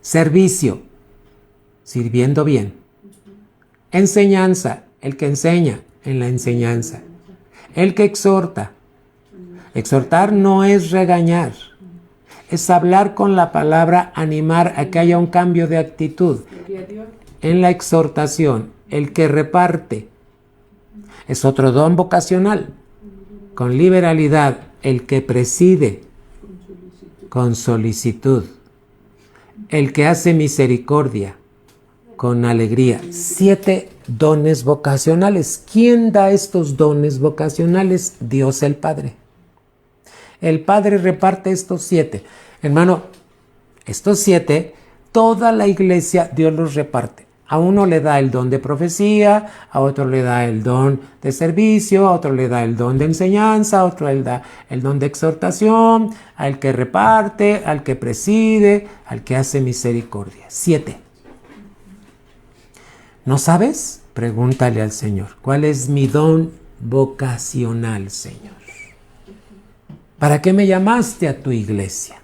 Servicio, sirviendo bien. Enseñanza, el que enseña en la enseñanza. El que exhorta. Exhortar no es regañar. Es hablar con la palabra, animar a que haya un cambio de actitud. En la exhortación, el que reparte es otro don vocacional. Con liberalidad, el que preside con solicitud. El que hace misericordia con alegría. 7 dones vocacionales. ¿Quién da estos dones vocacionales? Dios el Padre. El Padre reparte estos 7. Hermano, estos 7, toda la iglesia Dios los reparte. A uno le da el don de profecía, a otro le da el don de servicio, a otro le da el don de enseñanza, a otro le da el don de exhortación, al que reparte, al que preside, al que hace misericordia. 7. ¿No sabes? Pregúntale al Señor. ¿Cuál es mi don vocacional, Señor? ¿Para qué me llamaste a tu iglesia?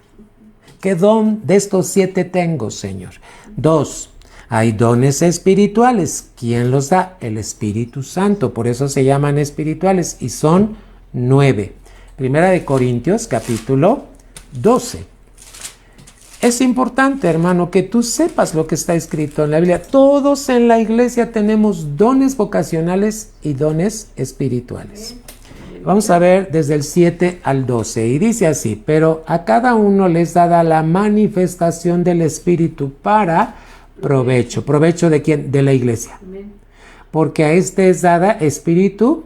¿Qué don de estos 7 tengo, Señor? 2. Hay dones espirituales. ¿Quién los da? El Espíritu Santo. Por eso se llaman espirituales y son 9. 1 Corintios capítulo 12. Es importante, hermano, que tú sepas lo que está escrito en la Biblia. Todos en la iglesia tenemos dones vocacionales y dones espirituales. Vamos a ver desde el 7 al 12. Y dice así: pero a cada uno les dada la manifestación del Espíritu para provecho. ¿Provecho de quién? De la iglesia. Porque a este es dada Espíritu,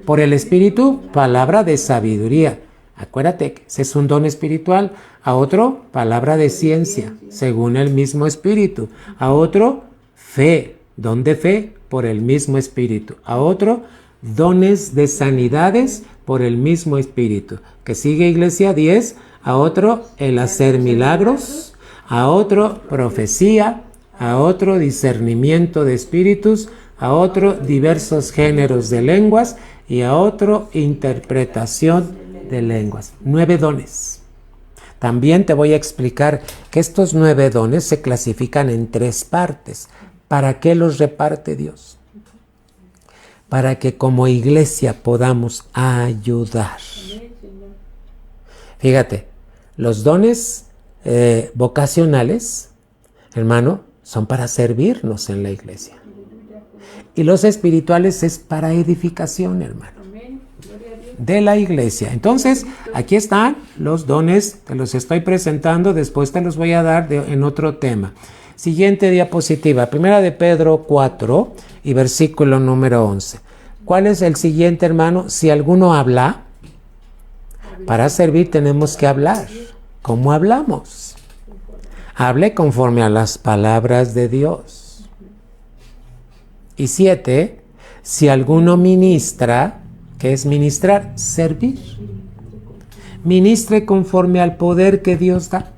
por el Espíritu, palabra de sabiduría. Acuérdate que ese es un don espiritual. A otro, palabra de ciencia, según el mismo Espíritu. A otro, fe, don de fe por el mismo Espíritu. A otro, dones de sanidades por el mismo Espíritu. Que sigue, iglesia, 10. A otro, el hacer milagros. A otro, profecía. A otro, discernimiento de espíritus. A otro, diversos géneros de lenguas. Y a otro, interpretación de lenguas. 9 dones. También te voy a explicar que estos 9 dones se clasifican en 3 partes. ¿Para qué los reparte Dios? Para que como iglesia podamos ayudar. Fíjate, los dones vocacionales, hermano, son para servirnos en la iglesia. Y los espirituales es para edificación, hermano, de la iglesia. Entonces, aquí están los dones, te los estoy presentando, después te los voy a dar en otro tema. Siguiente diapositiva, 1 de Pedro 4 y versículo número 11. ¿Cuál es el siguiente, hermano? Si alguno habla, para servir tenemos que hablar. ¿Cómo hablamos? Hable conforme a las palabras de Dios. Y 7, si alguno ministra, ¿qué es ministrar? Servir. Ministre conforme al poder que Dios da,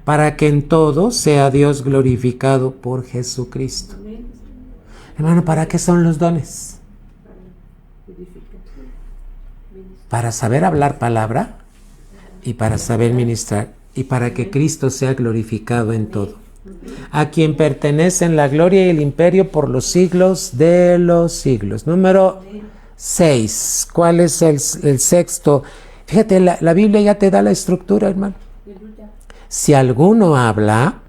para que en todo sea Dios glorificado por Jesucristo. Hermano, ¿para qué son los dones? Para saber hablar palabra y para saber ministrar y para que Cristo sea glorificado en todo. A quien pertenecen la gloria y el imperio por los siglos de los siglos. Número 6. ¿Cuál es el sexto? Fíjate, la Biblia ya te da la estructura, hermano. Si alguno habla,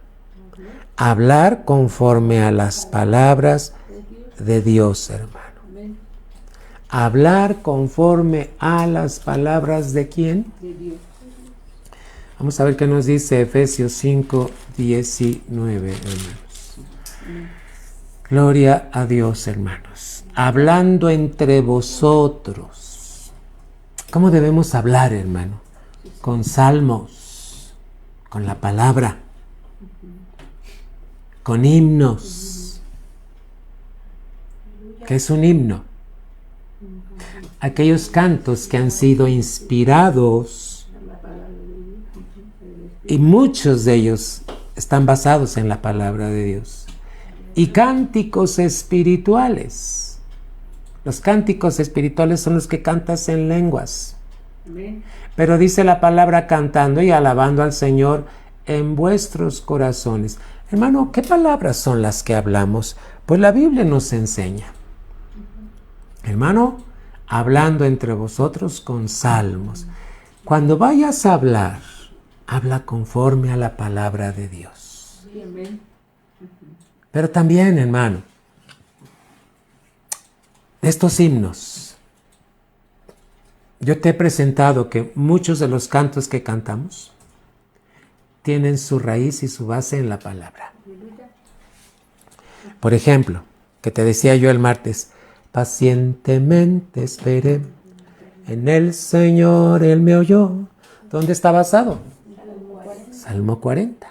hablar conforme a las palabras de Dios, hermano. Hablar conforme a las palabras de ¿quién? De Dios. Vamos a ver qué nos dice Efesios 5, 19, hermanos. Gloria a Dios, hermanos. Hablando entre vosotros. ¿Cómo debemos hablar, hermano? Con salmos, con la palabra, con himnos. ¿Qué es un himno? Aquellos cantos que han sido inspirados, y muchos de ellos están basados en la palabra de Dios. Y cánticos espirituales. Los cánticos espirituales son los que cantas en lenguas. Pero dice la palabra cantando y alabando al Señor en vuestros corazones. Hermano, ¿qué palabras son las que hablamos? Pues la Biblia nos enseña. Hermano, hablando entre vosotros con salmos. Cuando vayas a hablar, habla conforme a la palabra de Dios. Pero también, hermano, estos himnos, yo te he presentado que muchos de los cantos que cantamos tienen su raíz y su base en la palabra. Por ejemplo, que te decía yo el martes, pacientemente esperé en el Señor, Él me oyó. ¿Dónde está basado? Salmo 40.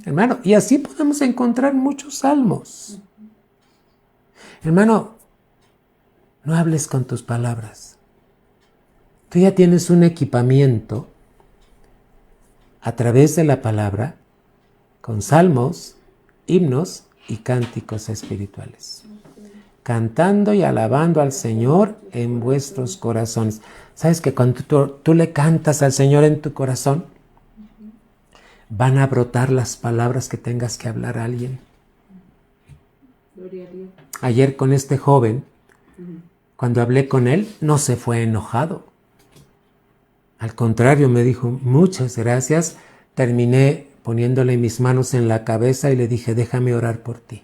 Hermano, y así podemos encontrar muchos salmos. Hermano, no hables con tus palabras. Tú ya tienes un equipamiento a través de la palabra con salmos, himnos y cánticos espirituales. Cantando y alabando al Señor en vuestros corazones. ¿Sabes que cuando tú le cantas al Señor en tu corazón, van a brotar las palabras que tengas que hablar a alguien? Gloria a Dios. Ayer con este joven, cuando hablé con él, no se fue enojado. Al contrario, me dijo, muchas gracias. Terminé poniéndole mis manos en la cabeza y le dije, déjame orar por ti.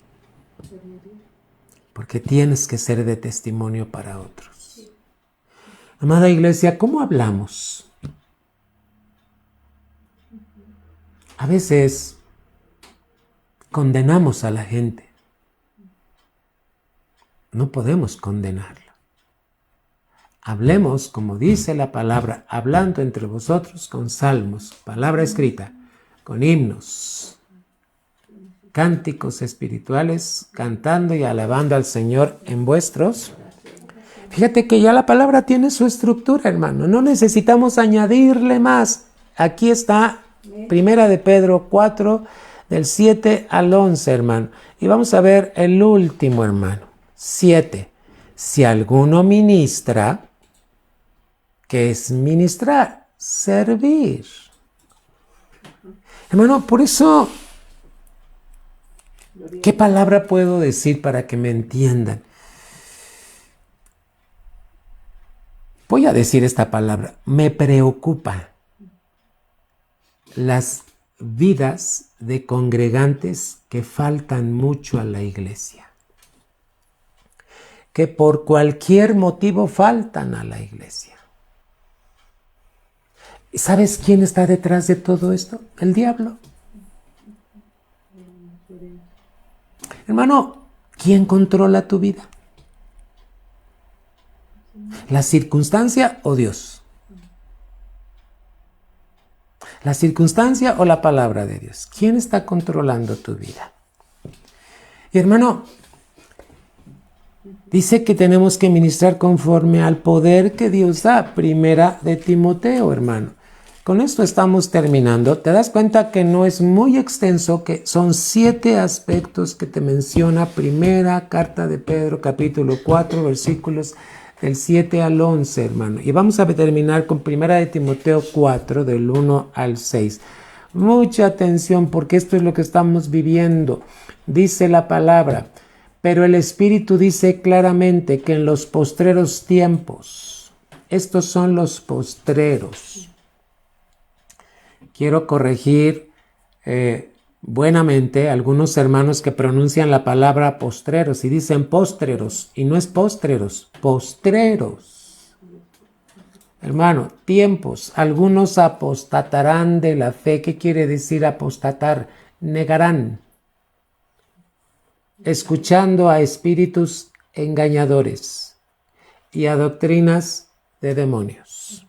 Porque tienes que ser de testimonio para otros. Amada iglesia, ¿cómo hablamos? A veces condenamos a la gente. No podemos condenarla. Hablemos, como dice la palabra, hablando entre vosotros con salmos, palabra escrita, con himnos, cánticos espirituales, cantando y alabando al Señor en vuestros. Fíjate que ya la palabra tiene su estructura, hermano. No necesitamos añadirle más. Aquí está Primera de Pedro 4, del 7 al 11, hermano. Y vamos a ver el último, hermano. 7. Si alguno ministra, ¿qué es ministrar? Servir. Hermano, por eso, ¿qué palabra puedo decir para que me entiendan? Voy a decir esta palabra. Me preocupa las vidas de congregantes que faltan mucho a la iglesia. Que por cualquier motivo faltan a la iglesia. ¿Sabes quién está detrás de todo esto? El diablo. Hermano, ¿quién controla tu vida? ¿La circunstancia o Dios? ¿La circunstancia o la palabra de Dios? ¿Quién está controlando tu vida? Y hermano, dice que tenemos que ministrar conforme al poder que Dios da. Primera de Timoteo, hermano. Con esto estamos terminando. Te das cuenta que no es muy extenso, que son 7 aspectos que te menciona primera carta de Pedro, capítulo 4, versículos del 7 al 11, hermano. Y vamos a terminar con primera de Timoteo 4, del 1 al 6. Mucha atención, porque esto es lo que estamos viviendo. Dice la palabra, pero el Espíritu dice claramente que en los postreros tiempos, estos son los postreros. Quiero corregir buenamente algunos hermanos que pronuncian la palabra postreros y dicen postreros, y no es postreros, postreros. Hermano, tiempos. Algunos apostatarán de la fe. ¿Qué quiere decir apostatar? Negarán. Escuchando a espíritus engañadores y a doctrinas de demonios.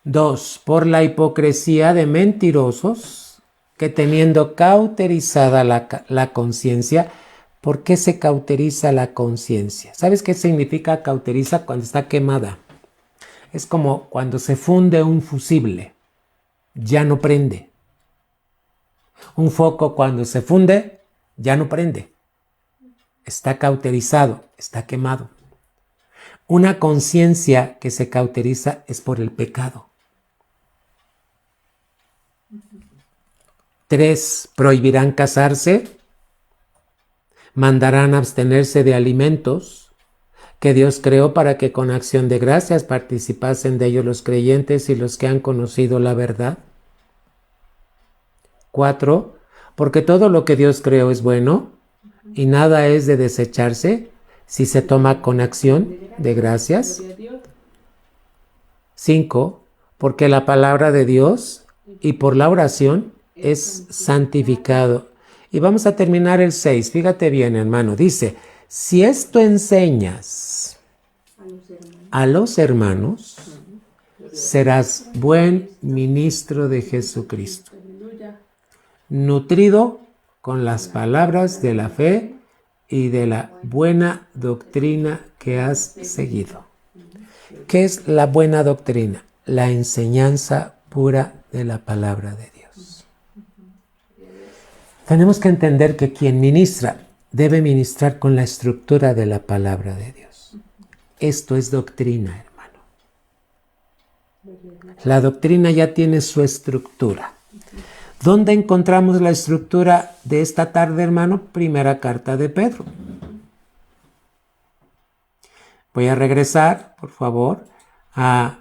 2. Por la hipocresía de mentirosos que teniendo cauterizada la conciencia. ¿Por qué se cauteriza la conciencia? ¿Sabes qué significa cauteriza? Cuando está quemada. Es como cuando se funde un fusible. Ya no prende. Un foco cuando se funde, ya no prende. Está cauterizado, está quemado. Una conciencia que se cauteriza es por el pecado. 3. Prohibirán casarse, mandarán abstenerse de alimentos que Dios creó para que con acción de gracias participasen de ellos los creyentes y los que han conocido la verdad. 4. Porque todo lo que Dios creó es bueno y nada es de desecharse si se toma con acción de gracias. 5. Porque la palabra de Dios y por la oración es santificado. Y vamos a terminar el 6. Fíjate bien, hermano. Dice, si esto enseñas a los hermanos, serás buen ministro de Jesucristo, nutrido con las palabras de la fe y de la buena doctrina que has seguido. ¿Qué es la buena doctrina? La enseñanza pura de la palabra de Dios. Tenemos que entender que quien ministra debe ministrar con la estructura de la palabra de Dios. Esto es doctrina, hermano. La doctrina ya tiene su estructura. ¿Dónde encontramos la estructura de esta tarde, hermano? Primera carta de Pedro. Voy a regresar, por favor, a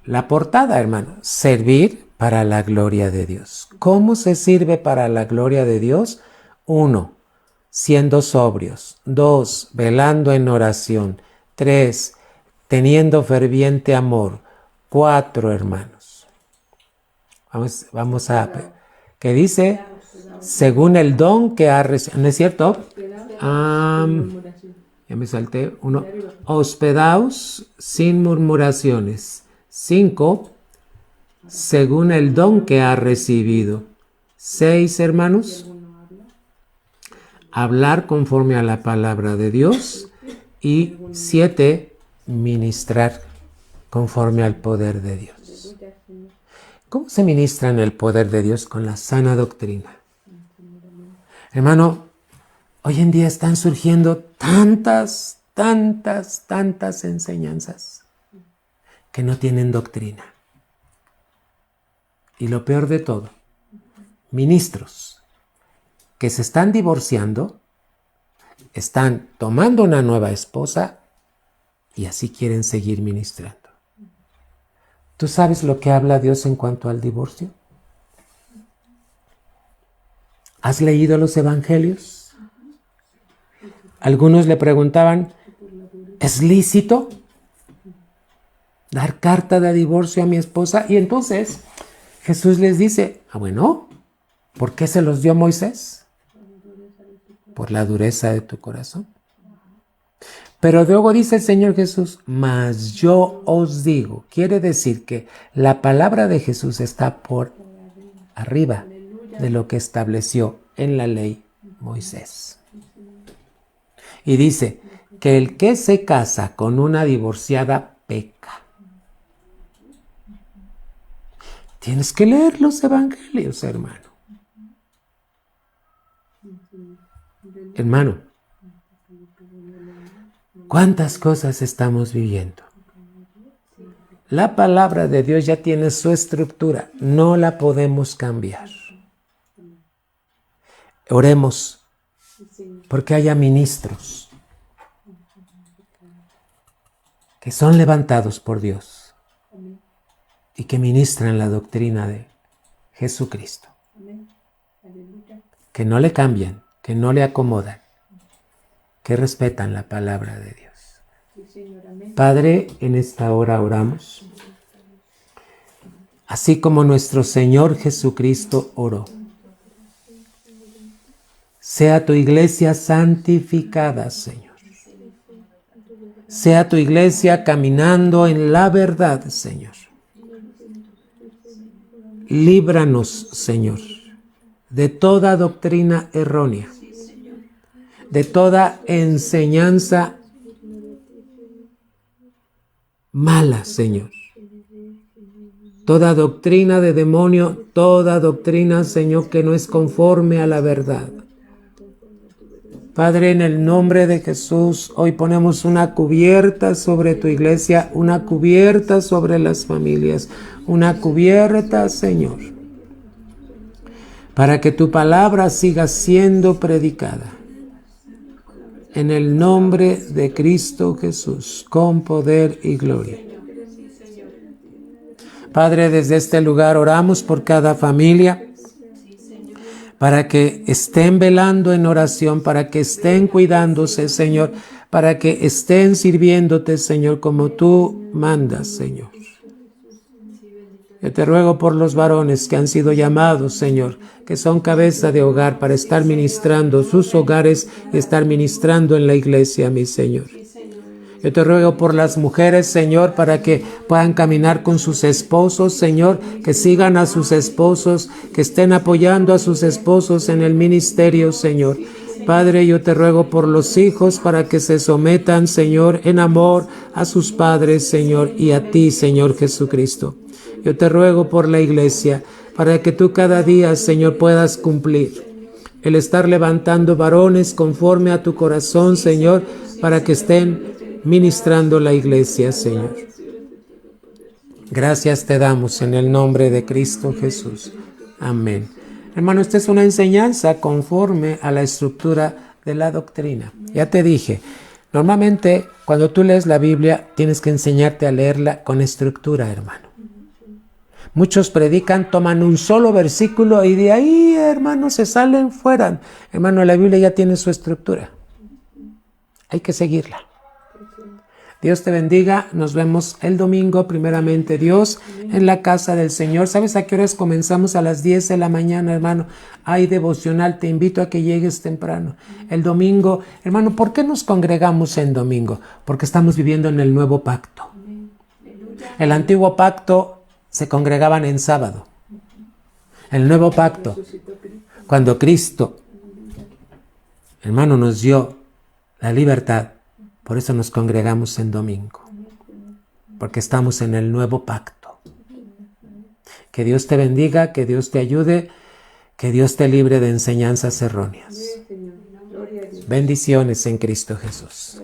la portada, hermano. Servir para la gloria de Dios. ¿Cómo se sirve para la gloria de Dios? 1. Siendo sobrios. 2. Velando en oración. 3. Teniendo ferviente amor. 4, hermanos. Vamos a... ¿Qué dice? Según el don que ha recibido. ¿No es cierto? Ya me salté. 1. Hospedaos sin murmuraciones. 5. Según el don que ha recibido. 6, hermanos, hablar conforme a la palabra de Dios. Y 7, ministrar conforme al poder de Dios. ¿Cómo se ministra en el poder de Dios? Con la sana doctrina. Hermano, hoy en día están surgiendo tantas enseñanzas que no tienen doctrina. Y lo peor de todo, ministros que se están divorciando, están tomando una nueva esposa y así quieren seguir ministrando. ¿Tú sabes lo que habla Dios en cuanto al divorcio? ¿Has leído los evangelios? Algunos le preguntaban, ¿es lícito dar carta de divorcio a mi esposa? Y entonces Jesús les dice, bueno, ¿por qué se los dio Moisés? Por la dureza de tu corazón. Pero luego dice el Señor Jesús, mas yo os digo, quiere decir que la palabra de Jesús está por arriba de lo que estableció en la ley Moisés. Y dice que el que se casa con una divorciada peca. Tienes que leer los evangelios, hermano. Hermano, ¿cuántas cosas estamos viviendo? La palabra de Dios ya tiene su estructura, no la podemos cambiar. Oremos porque haya ministros que son levantados por Dios y que ministran la doctrina de Jesucristo, que no le cambian, que no le acomodan, que respetan la palabra de Dios. Padre, en esta hora oramos, así como nuestro Señor Jesucristo oró. Sea tu iglesia santificada, Señor. Sea tu iglesia caminando en la verdad, Señor. Líbranos, Señor, de toda doctrina errónea, de toda enseñanza mala, Señor. Toda doctrina de demonio, toda doctrina, Señor, que no es conforme a la verdad. Padre, en el nombre de Jesús, hoy ponemos una cubierta sobre tu iglesia, una cubierta sobre las familias, una cubierta, Señor, para que tu palabra siga siendo predicada. En el nombre de Cristo Jesús, con poder y gloria. Padre, desde este lugar oramos por cada familia, para que estén velando en oración, para que estén cuidándose, Señor, para que estén sirviéndote, Señor, como tú mandas, Señor. Yo te ruego por los varones que han sido llamados, Señor, que son cabeza de hogar para estar ministrando sus hogares y estar ministrando en la iglesia, mi Señor. Yo te ruego por las mujeres, Señor, para que puedan caminar con sus esposos, Señor, que sigan a sus esposos, que estén apoyando a sus esposos en el ministerio, Señor. Padre, yo te ruego por los hijos para que se sometan, Señor, en amor a sus padres, Señor, y a ti, Señor Jesucristo. Yo te ruego por la iglesia, para que tú cada día, Señor, puedas cumplir el estar levantando varones conforme a tu corazón, Señor, para que estén ministrando la iglesia, Señor. Gracias te damos en el nombre de Cristo Jesús. Amén. Hermano, esta es una enseñanza conforme a la estructura de la doctrina. Ya te dije, normalmente cuando tú lees la Biblia tienes que enseñarte a leerla con estructura, hermano. Muchos predican, toman un solo versículo y de ahí, hermano, se salen fuera. Hermano, la Biblia ya tiene su estructura. Hay que seguirla. Dios te bendiga. Nos vemos el domingo, primeramente Dios, en la casa del Señor. ¿Sabes a qué horas comenzamos? A las 10 de la mañana, hermano. Hay devocional. Te invito a que llegues temprano. El domingo, hermano, ¿por qué nos congregamos en domingo? Porque estamos viviendo en el nuevo pacto. El antiguo pacto se congregaban en sábado. El nuevo pacto. Resucitó Cristo. Cuando Cristo, hermano, nos dio la libertad, por eso nos congregamos en domingo, porque estamos en el nuevo pacto. Que Dios te bendiga, que Dios te ayude, que Dios te libre de enseñanzas erróneas. Señor. Gloria a Dios. Bendiciones en Cristo Jesús.